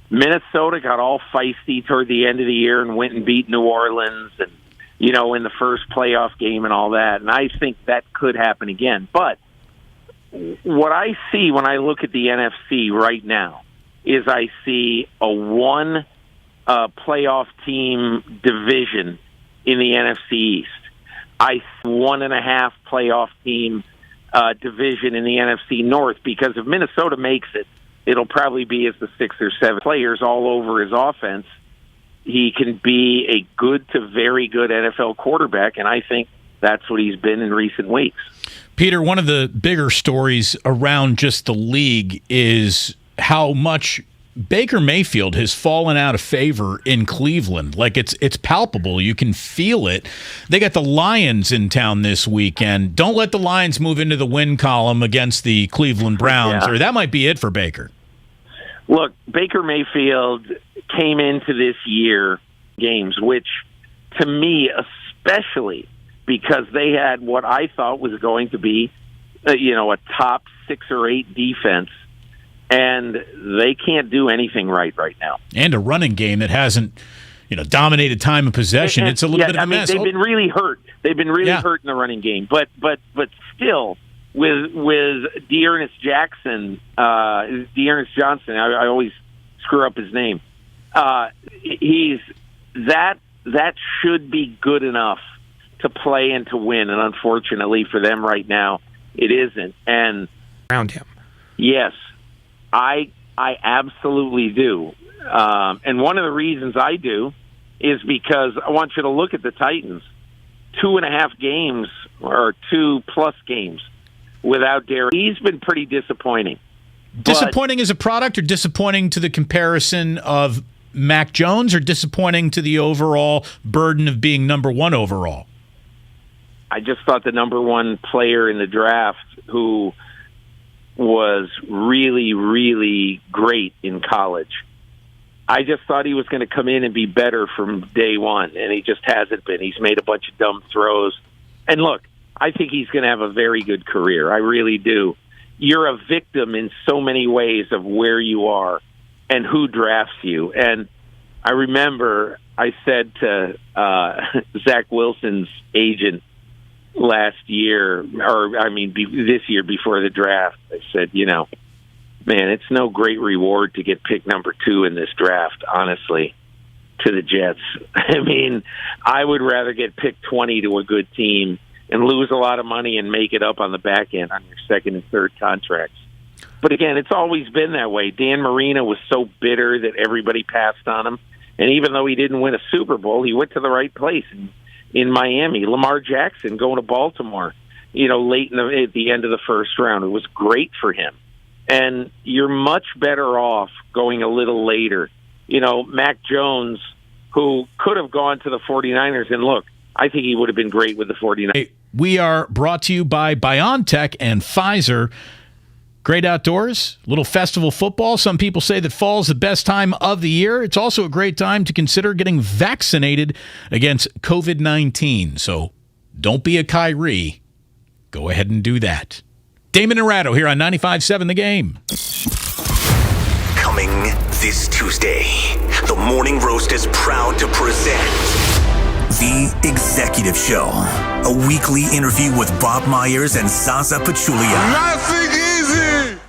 Minnesota got all feisty toward the end of the year and went and beat New Orleans and, in the first playoff game and all that. And I think that could happen again. But what I see when I look at the NFC right now is I see a 1 playoff team division in the NFC East. I see 1.5 playoff team division in the NFC North, because if Minnesota makes it, it'll probably be as the 6 or 7 players all over his offense. He can be a good to very good NFL quarterback, and I think that's what he's been in recent weeks. Peter, one of the bigger stories around just the league is how much Baker Mayfield has fallen out of favor in Cleveland. Like, it's palpable. You can feel it. They got the Lions in town this weekend. Don't let the Lions move into the win column against the Cleveland Browns, or that might be it for Baker. Look, Baker Mayfield came into this year games, which to me, especially because they had what I thought was going to be, a top 6 or 8 defense, and they can't do anything right now. And a running game that hasn't, dominated time of possession. It's a little bit of a mess. They've been really hurt. They've been really hurt in the running game. But still, with Dearness Johnson, I always screw up his name. He's that should be good enough to play and to win, and unfortunately for them right now, it isn't. And around him, yes, I absolutely do. And one of the reasons I do is because I want you to look at the Titans. 2.5 games or 2+ games without Derek. He's been pretty disappointing. Disappointing as a product, or disappointing to the comparison of Mac Jones, or disappointing to the overall burden of being number one overall? I just thought the number one player in the draft who was really, really great in college, I just thought he was going to come in and be better from day one, and he just hasn't been. He's made a bunch of dumb throws. And look, I think he's going to have a very good career. I really do. You're a victim in so many ways of where you are and who drafts you. And I remember I said to Zach Wilson's agent last year, this year before the draft, I said, man, it's no great reward to get picked number 2 in this draft, honestly, to the Jets. I mean, I would rather get picked 20 to a good team and lose a lot of money and make it up on the back end on your second and third contracts. But again, it's always been that way. Dan Marino was so bitter that everybody passed on him. And even though he didn't win a Super Bowl, he went to the right place in Miami. Lamar Jackson going to Baltimore, late at the end of the first round. It was great for him. And you're much better off going a little later. Mac Jones, who could have gone to the 49ers, and look, I think he would have been great with the 49ers. We are brought to you by BioNTech and Pfizer. Great outdoors, little festival football. Some people say that fall is the best time of the year. It's also a great time to consider getting vaccinated against COVID-19. So don't be a Kyrie. Go ahead and do that. Damon Ratto here on 95.7 The Game. Coming this Tuesday, the Morning Roast is proud to present The Executive Show, a weekly interview with Bob Myers and Zaza Pachulia. Nothing easy!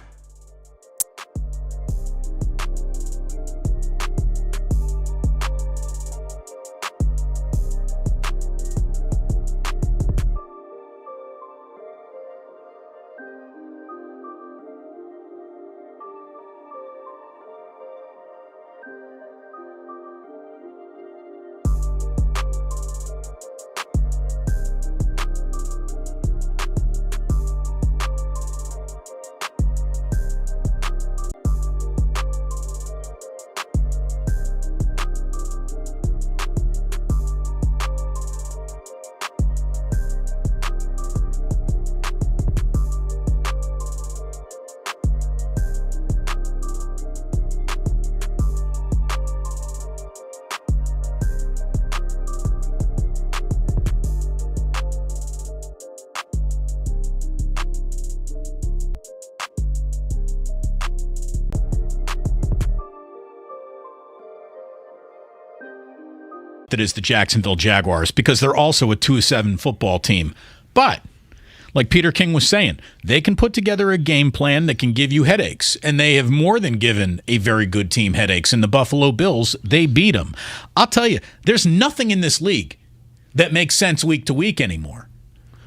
That is the Jacksonville Jaguars, because they're also a 2-7 football team. But like Peter King was saying, they can put together a game plan that can give you headaches, and they have more than given a very good team headaches. In the Buffalo Bills, they beat them. I'll tell you, there's nothing in this league that makes sense week to week anymore.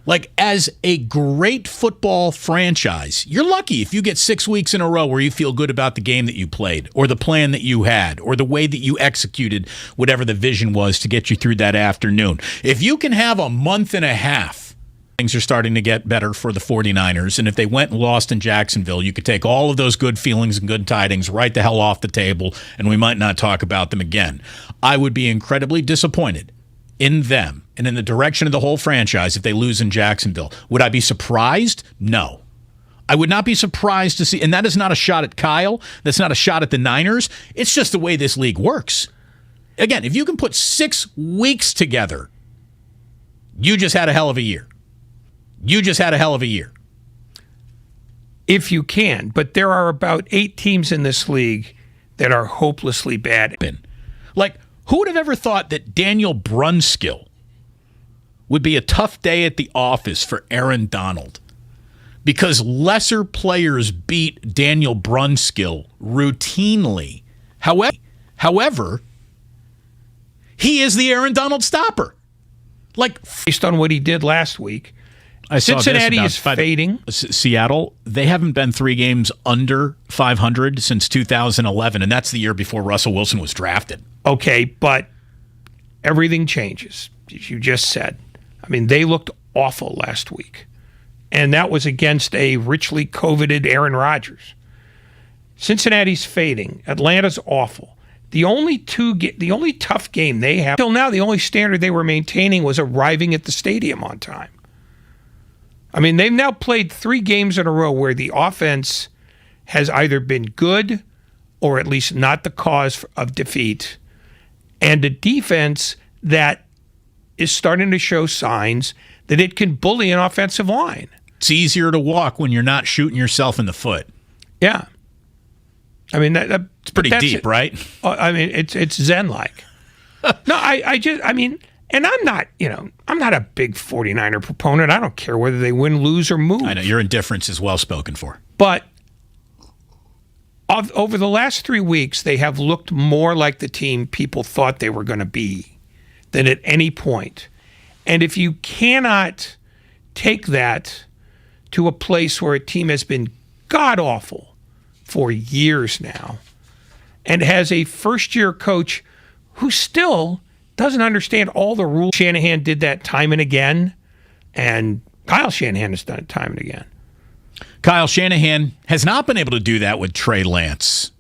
Like, as a great football franchise, you're lucky if you get 6 weeks in a row where you feel good about the game that you played, or the plan that you had, or the way that you executed whatever the vision was to get you through that afternoon. If you can have a month and a half, things are starting to get better for the 49ers. And if they went and lost in Jacksonville, you could take all of those good feelings and good tidings right the hell off the table, and we might not talk about them again. I would be incredibly disappointed in them and in the direction of the whole franchise if they lose in Jacksonville. Would I be surprised? No. I would not be surprised to see, and that is not a shot at Kyle. That's not a shot at the Niners. It's just the way this league works. Again, if you can put 6 weeks together, you just had a hell of a year. You just had a hell of a year. If you can, but there are about 8 teams in this league that are hopelessly bad. Like, who would have ever thought that Daniel Brunskill would be a tough day at the office for Aaron Donald? Because lesser players beat Daniel Brunskill routinely. However, he is the Aaron Donald stopper. Like, based on what he did last week, Cincinnati is fading. Seattle, they haven't been 3 games under 500 since 2011, and that's the year before Russell Wilson was drafted. Okay, but everything changes, as you just said. I mean, they looked awful last week, and that was against a richly coveted Aaron Rodgers. Cincinnati's fading. Atlanta's awful. The only tough game they have till now, the only standard they were maintaining was arriving at the stadium on time. I mean, they've now played 3 games in a row where the offense has either been good or at least not the cause of defeat, and a defense that is starting to show signs that it can bully an offensive line. It's easier to walk when you're not shooting yourself in the foot. Yeah. I mean, it's pretty deep, right? I mean, it's Zen-like. No, I mean, and I'm not a big 49er proponent. I don't care whether they win, lose, or move. I know your indifference is well spoken for. But over the last 3 weeks, they have looked more like the team people thought they were going to be than at any point. And if you cannot take that to a place where a team has been god-awful for years now and has a first-year coach who still doesn't understand all the rules. Shanahan did that time and again, and Kyle Shanahan has done it time and again. Kyle Shanahan has not been able to do that with Trey Lance.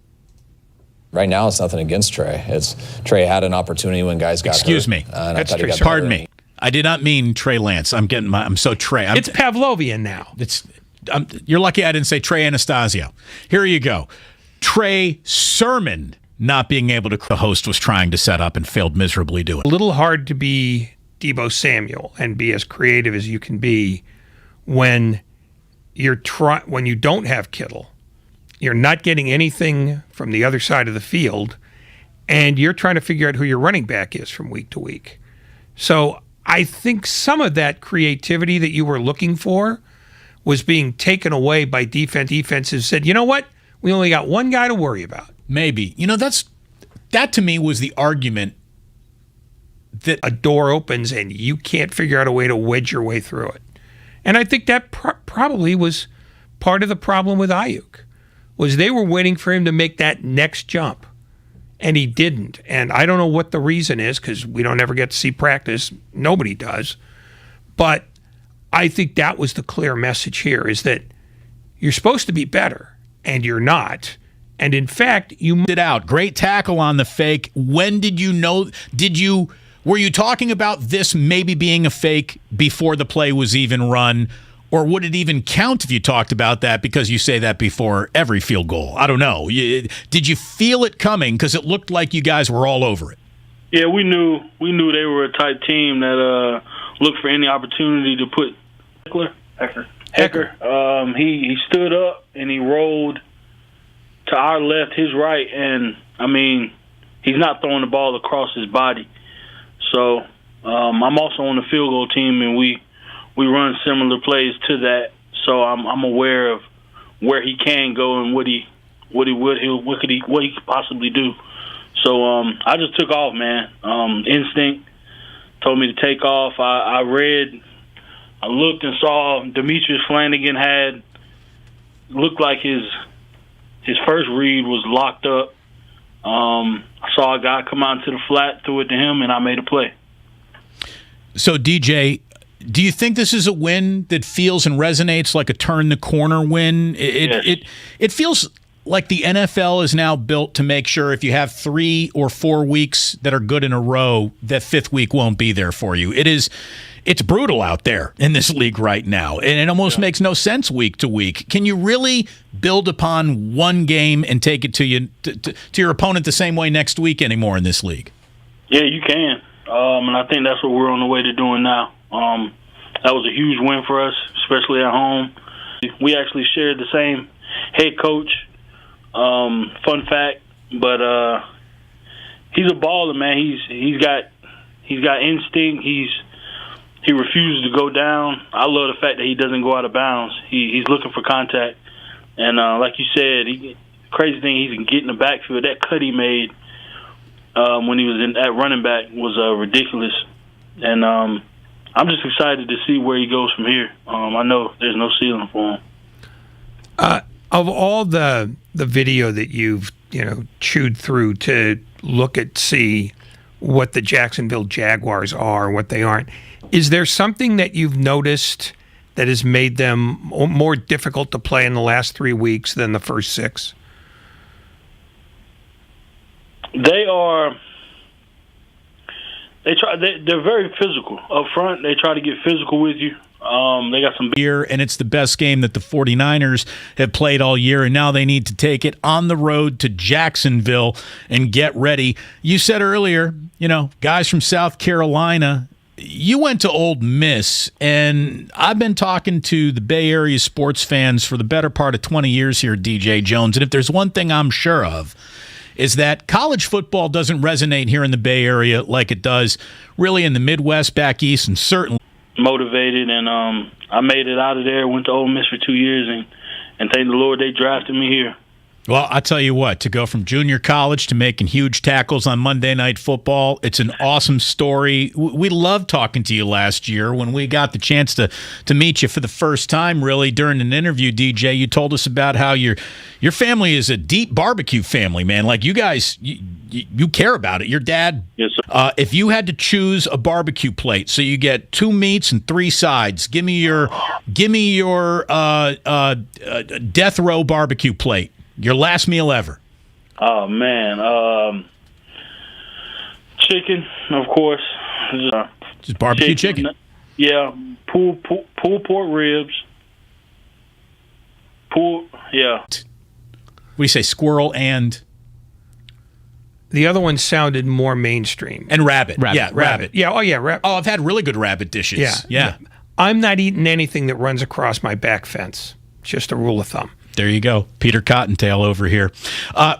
Right now, it's nothing against Trey. It's Trey had an opportunity when guys got Excuse hurt, me. That's Trey. Pardon me. I did not mean Trey Lance. I'm so Trey. It's Pavlovian now. You're lucky I didn't say Trey Anastasio. Here you go. Trey Sermon not being able to. The host was trying to set up and failed miserably doing. A little hard to be Deebo Samuel and be as creative as you can be when when you don't have Kittle. You're not getting anything from the other side of the field, and you're trying to figure out who your running back is from week to week. So I think some of that creativity that you were looking for was being taken away by defense. Defenses said, you know what? We only got one guy to worry about. Maybe. That to me was the argument that a door opens and you can't figure out a way to wedge your way through it. And I think that probably was part of the problem with Ayuk, was they were waiting for him to make that next jump, and he didn't. And I don't know what the reason is, because we don't ever get to see practice. Nobody does. But I think that was the clear message here, is that you're supposed to be better, and you're not. And in fact, you moved it out. Great tackle on the fake. When did you know? Were you talking about this maybe being a fake before the play was even run? Or would it even count if you talked about that because you say that before every field goal? I don't know. Did you feel it coming? Because it looked like you guys were all over it. Yeah, we knew they were a type team that looked for any opportunity to put Hecker. He stood up and he rolled to our left, his right, and I mean, he's not throwing the ball across his body. So I'm also on the field goal team, and we run similar plays to that. So I'm aware of where he can go and what he could possibly do. So I just took off, man. Instinct told me to take off. I looked and saw Demetrius Flanagan looked like his first read was locked up. I saw a guy come out to the flat, threw it to him, and I made a play. So, DJ, do you think this is a win that feels and resonates like a turn-the-corner win? It feels like the NFL is now built to make sure if you have 3 or 4 weeks that are good in a row, that 5th week won't be there for you. It's brutal out there in this league right now, and it almost makes no sense week to week. Can you really build upon one game and take it to your opponent the same way next week anymore in this league? Yeah, you can, and I think that's what we're on the way to doing now. That was a huge win for us, especially at home. We actually shared the same head coach. Fun fact, but he's a baller, man. He's got instinct. He refuses to go down. I love the fact that he doesn't go out of bounds. He's looking for contact. And like you said, crazy thing, he can get in the backfield. That cut he made when he was at running back was ridiculous. And I'm just excited to see where he goes from here. I know there's no ceiling for him. Of all the video that you've chewed through to see what the Jacksonville Jaguars are, what they aren't, is there something that you've noticed that has made them more difficult to play in the last 3 weeks than the first 6? They're very physical up front. They try to get physical with you. They got some year, and it's the best game that the 49ers have played all year, and now they need to take it on the road to Jacksonville and get ready. You said earlier, guys from South Carolina, you went to Ole Miss, and I've been talking to the Bay Area sports fans for the better part of 20 years here, DJ Jones, and if there's one thing I'm sure of, is that college football doesn't resonate here in the Bay Area like it does really in the Midwest, back east, and certainly motivated, and I made it out of there, went to Ole Miss for 2 years, and thank the Lord they drafted me here. Well, I tell you what, to go from junior college to making huge tackles on Monday Night Football, it's an awesome story. We loved talking to you last year when we got the chance to meet you for the first time, really, during an interview, DJ. You told us about how your family is a deep barbecue family, man. Like, you guys, you care about it. Your dad, yes, sir. If you had to choose a barbecue plate, so you get 2 meats and 3 sides, give me your death row barbecue plate. Your last meal ever. Oh, man. Chicken, of course. Just barbecue chicken? Yeah. Pulled pork ribs. Yeah. We say squirrel and... The other one sounded more mainstream. And rabbit. Yeah, rabbit. Yeah, oh, yeah, rabbit. Oh, I've had really good rabbit dishes. Yeah. I'm not eating anything that runs across my back fence. Just a rule of thumb. There you go. Peter Cottontail over here.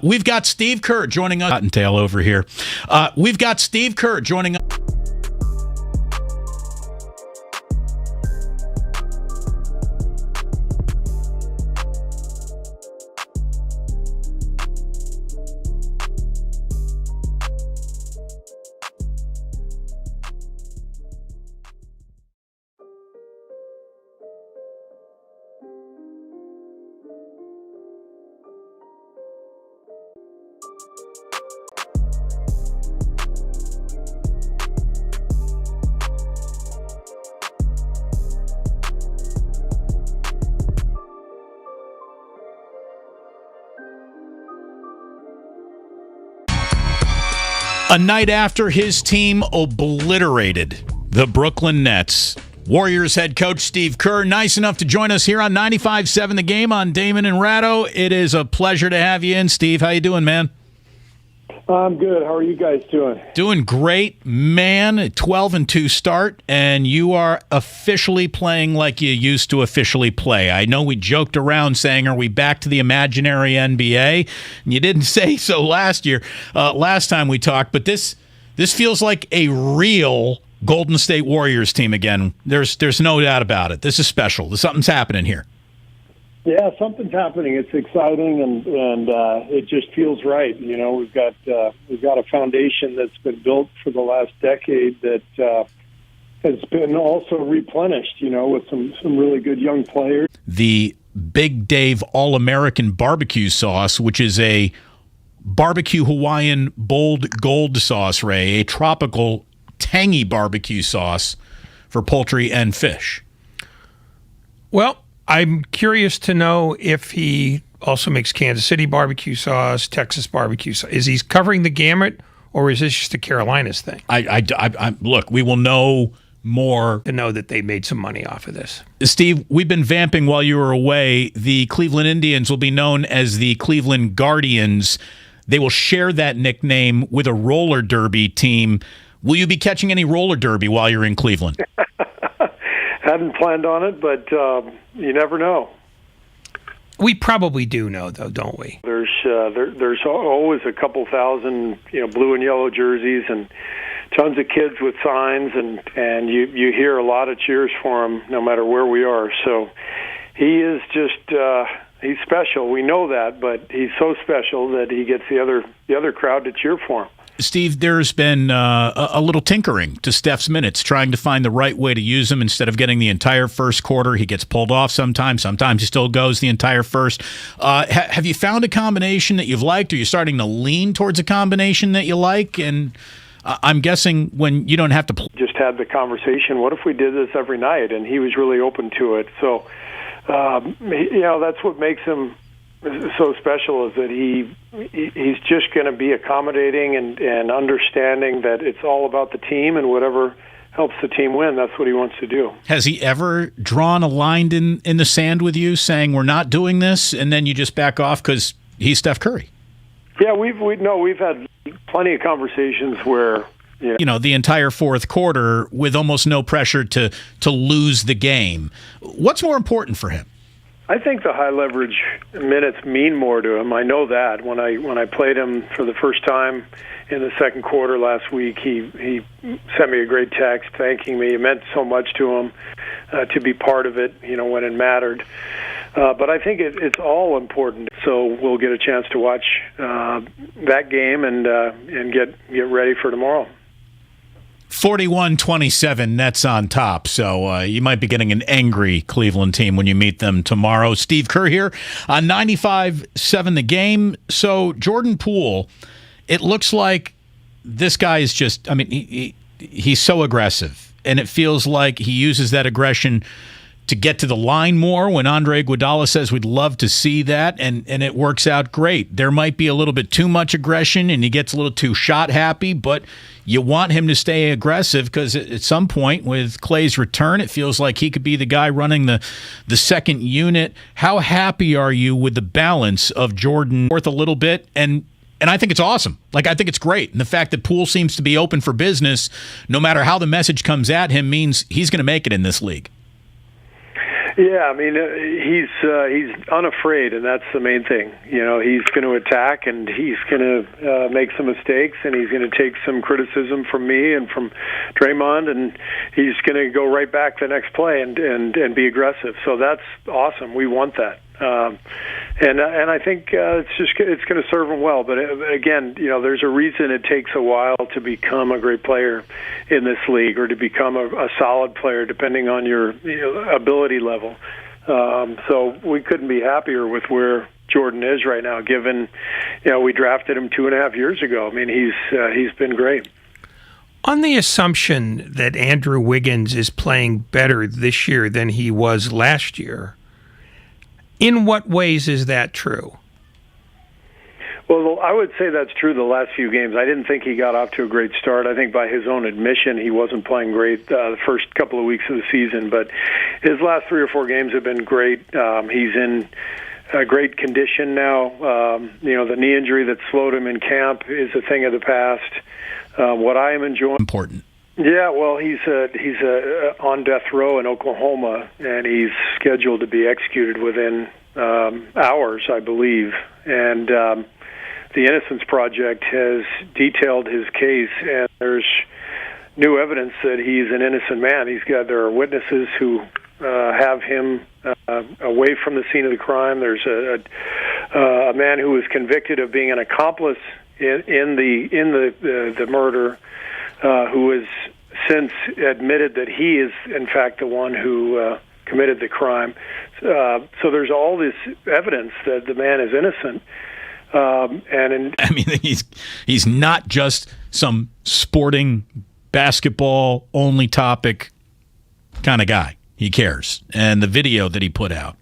We've got Steve Kerr joining us. Cottontail over here. We've got Steve Kerr joining us. A night after his team obliterated the Brooklyn Nets, Warriors head coach Steve Kerr, nice enough to join us here on 95.7 The Game on Damon and Ratto. It is a pleasure to have you in, Steve. How you doing, man? I'm good. How are you guys doing? Doing great, man. 12-2 start, and you are officially playing like you used to officially play. I know we joked around saying, are we back to the imaginary NBA? And you didn't say so last time we talked, but this feels like a real Golden State Warriors team again. There's no doubt about it. This is special. Something's happening here. Yeah, something's happening. It's exciting, and it just feels right. You know, we've got a foundation that's been built for the last decade that has been also replenished. You know, with some really good young players. The Big Dave All-American barbecue sauce, which is a barbecue Hawaiian bold gold sauce, Ray, a tropical tangy barbecue sauce for poultry and fish. Well, I'm curious to know if he also makes Kansas City barbecue sauce, Texas barbecue sauce. Is he covering the gamut, or is this just a Carolinas thing? Look, we will know more. To know that they made some money off of this. Steve, we've been vamping while you were away. The Cleveland Indians will be known as the Cleveland Guardians. They will share that nickname with a roller derby team. Will you be catching any roller derby while you're in Cleveland? Hadn't planned on it, but you never know. We probably do know, though, don't we? There's always a couple thousand, blue and yellow jerseys, and tons of kids with signs, and you hear a lot of cheers for him, no matter where we are. So he is just he's special. We know that, but he's so special that he gets the other crowd to cheer for him. Steve, there's been a little tinkering to Steph's minutes, trying to find the right way to use him. Instead of getting the entire first quarter, he gets pulled off sometimes. Sometimes he still goes the entire first. Have you found a combination that you've liked? Are you starting to lean towards a combination that you like? And I'm guessing when you don't have to just had the conversation, what if we did this every night? And he was really open to it. So, that's what makes him so special is that he's just going to be accommodating and understanding that it's all about the team, and whatever helps the team win, that's what he wants to do. Has he ever drawn a line in the sand with you saying we're not doing this, and then you just back off because he's Steph Curry? Yeah, we've had plenty of conversations where the entire fourth quarter with almost no pressure to lose the game. What's more important for him? I think the high leverage minutes mean more to him. I know that when I played him for the first time in the second quarter last week, he sent me a great text thanking me. It meant so much to him to be part of it, when it mattered. But I think it's all important. So we'll get a chance to watch that game and get ready for tomorrow. 41-27 Nets on top, so you might be getting an angry Cleveland team when you meet them tomorrow. Steve Kerr here on 95.7 The Game. So Jordan Poole, it looks like this guy is just, he's so aggressive, and it feels like he uses that aggression to get to the line more when Andre Iguodala says we'd love to see that, and it works out great. There might be a little bit too much aggression, and he gets a little too shot happy, but you want him to stay aggressive because at some point with Clay's return, it feels like he could be the guy running the second unit. How happy are you with the balance of Jordan worth a little bit? And I think it's awesome. I think it's great. And the fact that Poole seems to be open for business, no matter how the message comes at him, means he's going to make it in this league. Yeah, he's unafraid, and that's the main thing. He's going to attack, and he's going to make some mistakes, and he's going to take some criticism from me and from Draymond, and he's going to go right back the next play and be aggressive. So that's awesome. We want that. And I think it's going to serve him well. But again, there's a reason it takes a while to become a great player in this league, or to become a solid player, depending on your ability level. So we couldn't be happier with where Jordan is right now, given we drafted him 2.5 years ago. He's been great. On the assumption that Andrew Wiggins is playing better this year than he was last year, in what ways is that true? Well, I would say that's true the last few games. I didn't think he got off to a great start. I think by his own admission, he wasn't playing great the first couple of weeks of the season. But his last 3 or 4 games have been great. He's in great condition now. The knee injury that slowed him in camp is a thing of the past. What I am enjoying... Important. Yeah, well, he's on death row in Oklahoma, and he's scheduled to be executed within hours, I believe. And the Innocence Project has detailed his case, and there's new evidence that he's an innocent man. There are witnesses who have him away from the scene of the crime. There's a man who was convicted of being an accomplice in the murder, who has since admitted that he is, in fact, the one who committed the crime. So there's all this evidence that the man is innocent. He's not just some sporting basketball only topic kind of guy. He cares. And the video that he put out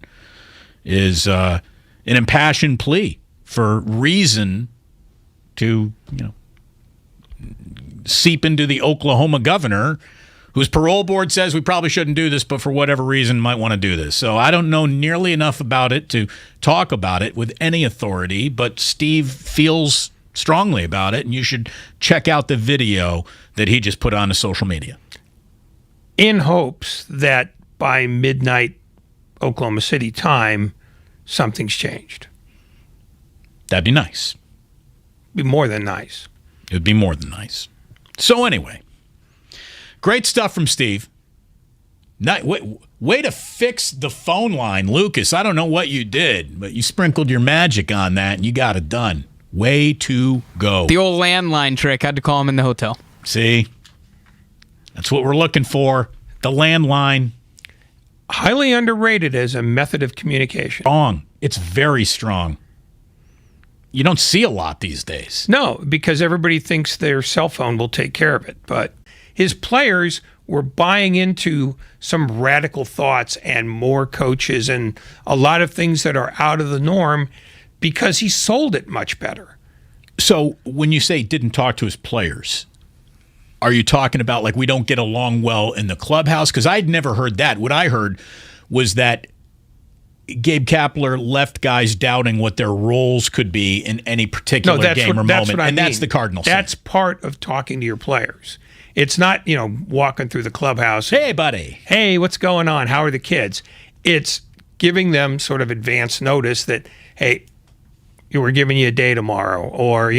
is an impassioned plea for reason to, seep into the Oklahoma governor, whose parole board says we probably shouldn't do this, but for whatever reason might want to do this. So I don't know nearly enough about it to talk about it with any authority, but Steve feels strongly about it, and you should check out the video that he just put on to social media. In hopes that by midnight Oklahoma City time, something's changed. That'd be nice. Be more than nice. It would be more than nice. So anyway, great stuff from Steve. Way to fix the phone line, Lucas. I don't know what you did, but you sprinkled your magic on that, and you got it done. Way to go. The old landline trick. Had to call him in the hotel. See? That's what we're looking for. The landline. Highly underrated as a method of communication. Strong. It's very strong. You don't see a lot these days. No, because everybody thinks their cell phone will take care of it. But his players were buying into some radical thoughts and more coaches and a lot of things that are out of the norm. because he sold it much better. So when you say didn't talk to his players, are you talking about like we don't get along well in the clubhouse? Because I'd never heard that. What I heard was that Gabe Kapler left guys doubting what their roles could be in any particular game or moment. And that's the Cardinals. That's part of talking to your players. It's not, walking through the clubhouse. Hey, buddy. Hey, what's going on? How are the kids? It's giving them sort of advance notice that, hey, we're giving you a day tomorrow, or,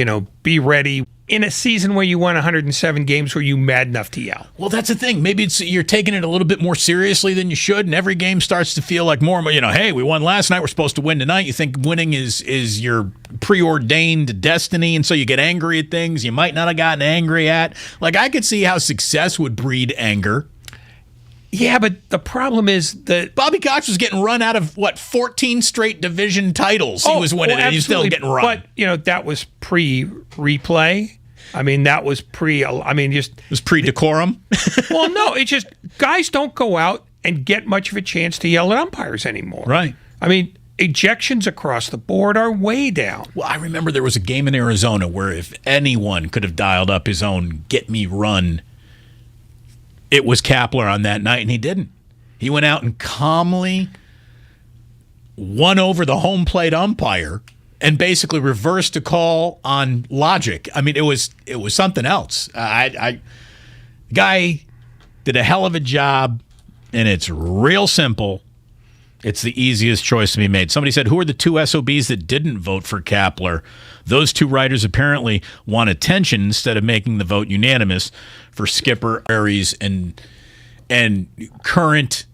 be ready. In a season where you won 107 games, were you mad enough to yell? Well, that's the thing. Maybe you're taking it a little bit more seriously than you should, and every game starts to feel like more, hey, we won last night, we're supposed to win tonight. You think winning is your preordained destiny, and so you get angry at things you might not have gotten angry at. Like, I could see how success would breed anger. Yeah, but the problem is that Bobby Cox was getting run out of, 14 straight division titles he was winning, and he's still getting run. But, that was pre-replay. I mean, that was it was pre-decorum? Well, no, it's just guys don't go out and get much of a chance to yell at umpires anymore. Right. I mean, ejections across the board are way down. Well, I remember there was a game in Arizona where if anyone could have dialed up his own get me run, it was Kapler on that night, and he didn't. He went out and calmly won over the home plate umpire and basically reversed a call on logic. I mean, it was something else. Guy did a hell of a job, and it's real simple. It's the easiest choice to be made. Somebody said, who are the two SOBs that didn't vote for Kapler? Those two writers apparently want attention instead of making the vote unanimous for Skipper, Aries, and current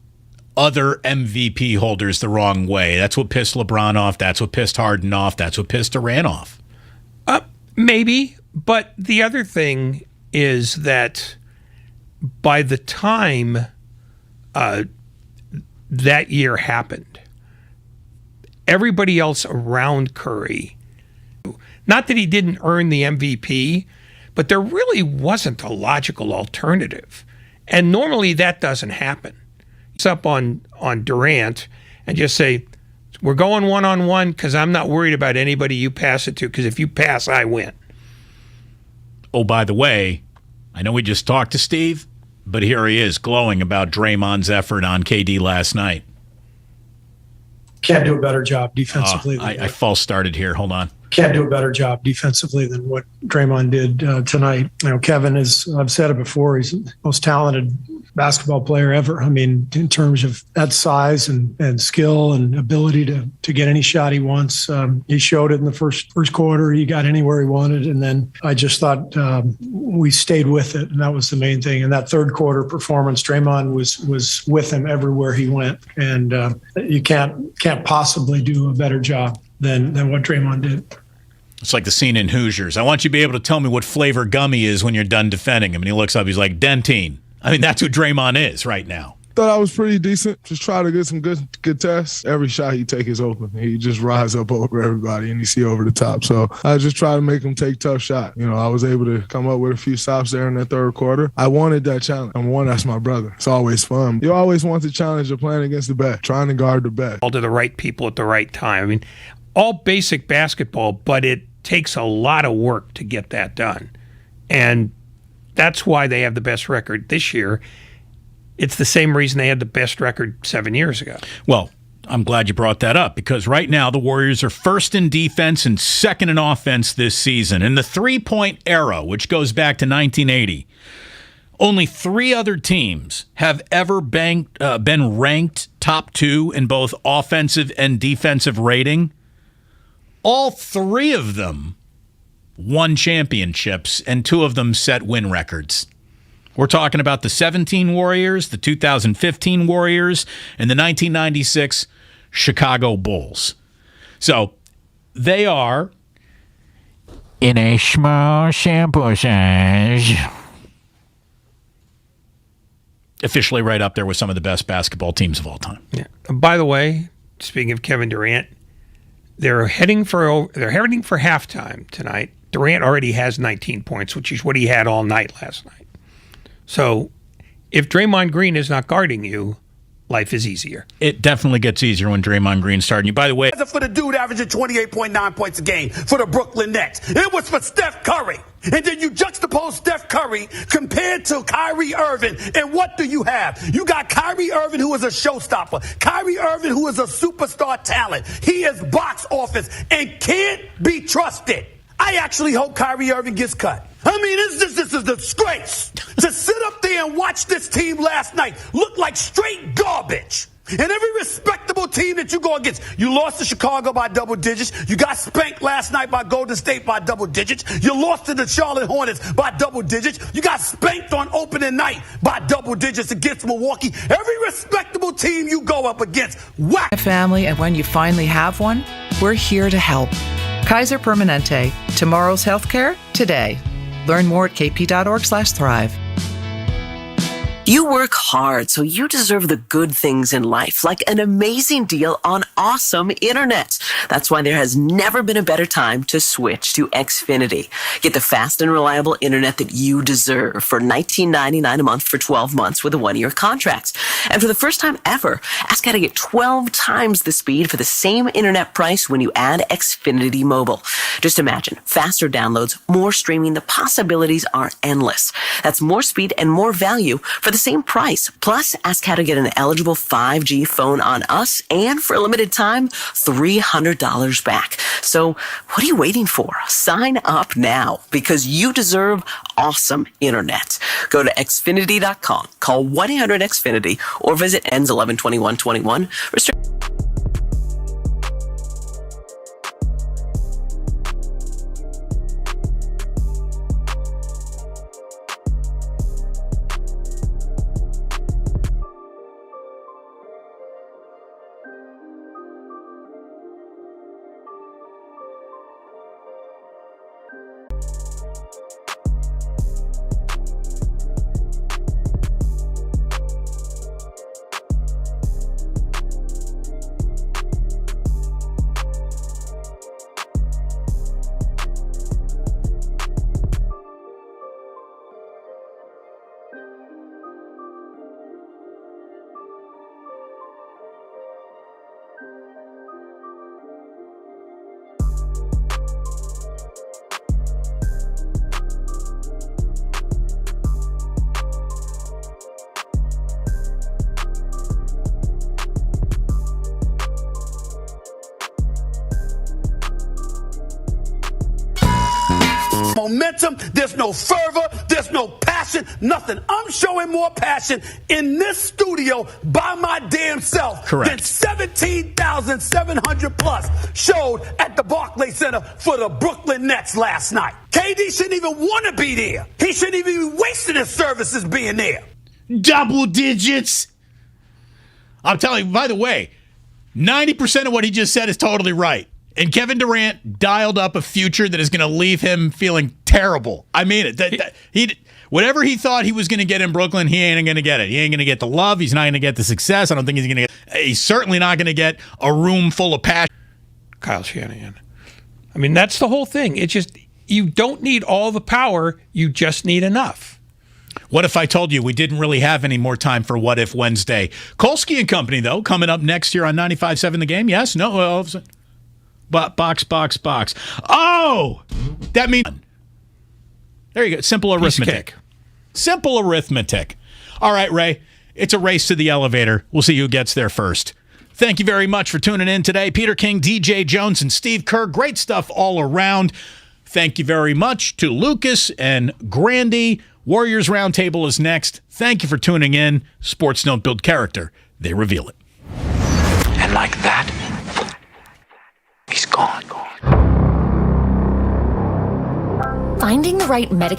other MVP holders the wrong way. That's what pissed LeBron off. That's what pissed Harden off. That's what pissed Durant off. Maybe. But the other thing is that by the time that year happened, everybody else around Curry, not that he didn't earn the MVP, but there really wasn't a logical alternative. And normally that doesn't happen. It's up on Durant and just say, we're going one-on-one because I'm not worried about anybody you pass it to, because if you pass, I win. Oh, by the way, I know we just talked to Steve, but here he is glowing about Draymond's effort on KD last night. Can't do a better job defensively. I false started here. Hold on. Can't do a better job defensively than what Draymond did tonight. Kevin is, I've said it before, he's the most talented basketball player ever. I mean, in terms of that size and skill and ability to get any shot he wants. He showed it in the first quarter. He got anywhere he wanted. And then I just thought we stayed with it. And that was the main thing. And that third quarter performance, Draymond was with him everywhere he went. And you can't possibly do a better job than what Draymond did. It's like the scene in Hoosiers. I want you to be able to tell me what flavor gummy is when you're done defending him. And he looks up, he's like, Dentine. I mean, that's who Draymond is right now. Thought I was pretty decent. Just try to get some good tests. Every shot he take is open. He just rise up over everybody and you see over the top. So I just try to make him take tough shot. I was able to come up with a few stops there in the third quarter. I wanted that challenge. That's my brother. It's always fun. You always want the challenge of playing against the best, trying to guard the best. All to the right people at the right time. I mean, all basic basketball, but it takes a lot of work to get that done. And that's why they have the best record this year. It's the same reason they had the best record 7 years ago. Well, I'm glad you brought that up, because right now the Warriors are first in defense and second in offense this season. In the three-point era, which goes back to 1980, only three other teams have ever been ranked top two in both offensive and defensive rating. All three of them won championships, and two of them set win records. We're talking about the 17 Warriors, the 2015 Warriors, and the 1996 Chicago Bulls. So they are in a small sample size officially right up there with some of the best basketball teams of all time. Yeah. By the way, speaking of Kevin Durant, they're heading for halftime tonight. Durant already has 19 points, which is what he had all night last night. So if Draymond Green is not guarding you, life is easier. It definitely gets easier when Draymond Green's starting you. By the way, For the dude averaging 28.9 points a game for the Brooklyn Nets. It was for Steph Curry. And then you juxtapose Steph Curry compared to Kyrie Irving. And what do you have? You got Kyrie Irving, who is a showstopper. Kyrie Irving, who is a superstar talent. He is box office and can't be trusted. I actually hope Kyrie Irving gets cut. I mean, this is a disgrace. To sit up there and watch this team last night look like straight garbage. And every respectable team that you go against, you lost to Chicago by double digits. You got spanked last night by Golden State by double digits. You lost to the Charlotte Hornets by double digits. You got spanked on opening night by double digits against Milwaukee. Every respectable team you go up against, whack. Family, and when you finally have one, we're here to help. Kaiser Permanente. Tomorrow's healthcare today. Learn more at kp.org/thrive. You work hard, so you deserve the good things in life, like an amazing deal on awesome internet. That's why there has never been a better time to switch to Xfinity. Get the fast and reliable internet that you deserve for $19.99 a month for 12 months with a 1-year contract. And for the first time ever, ask how to get 12 times the speed for the same internet price when you add Xfinity Mobile. Just imagine, faster downloads, more streaming, the possibilities are endless. That's more speed and more value for the same price. Plus, ask how to get an eligible 5G phone on us, and for a limited time, $300 back. So what are you waiting for? Sign up now, because you deserve awesome internet. Go to Xfinity.com, call 1-800-XFINITY, or visit ends112121. Momentum, there's no fervor, there's no passion, nothing. I'm showing more passion in this studio by my damn self than 17,700 plus showed at the Barclays Center for the Brooklyn Nets last night. KD shouldn't even want to be there. He shouldn't even be wasting his services being there. Double digits. I'm telling you, by the way, 90% of what he just said is totally right. And Kevin Durant dialed up a future that is going to leave him feeling terrible. I mean it. Whatever he thought he was going to get in Brooklyn, he ain't going to get it. He ain't going to get the love. He's not going to get the success. I don't think he's going to get. He's certainly not going to get a room full of passion. Kyle Shanahan. I mean, that's the whole thing. It's just, you don't need all the power. You just need enough. What if I told you we didn't really have any more time for What If Wednesday? Kolsky and Company, though, coming up next year on 95.7 The Game. Yes? No? Well, but box. Oh! That means... There you go. Simple arithmetic. Simple arithmetic. All right, Ray. It's a race to the elevator. We'll see who gets there first. Thank you very much for tuning in today. Peter King, DJ Jones, and Steve Kerr. Great stuff all around. Thank you very much to Lucas and Grandy. Warriors Roundtable is next. Thank you for tuning in. Sports don't build character. They reveal it. And like that, he's gone. Finding the right medication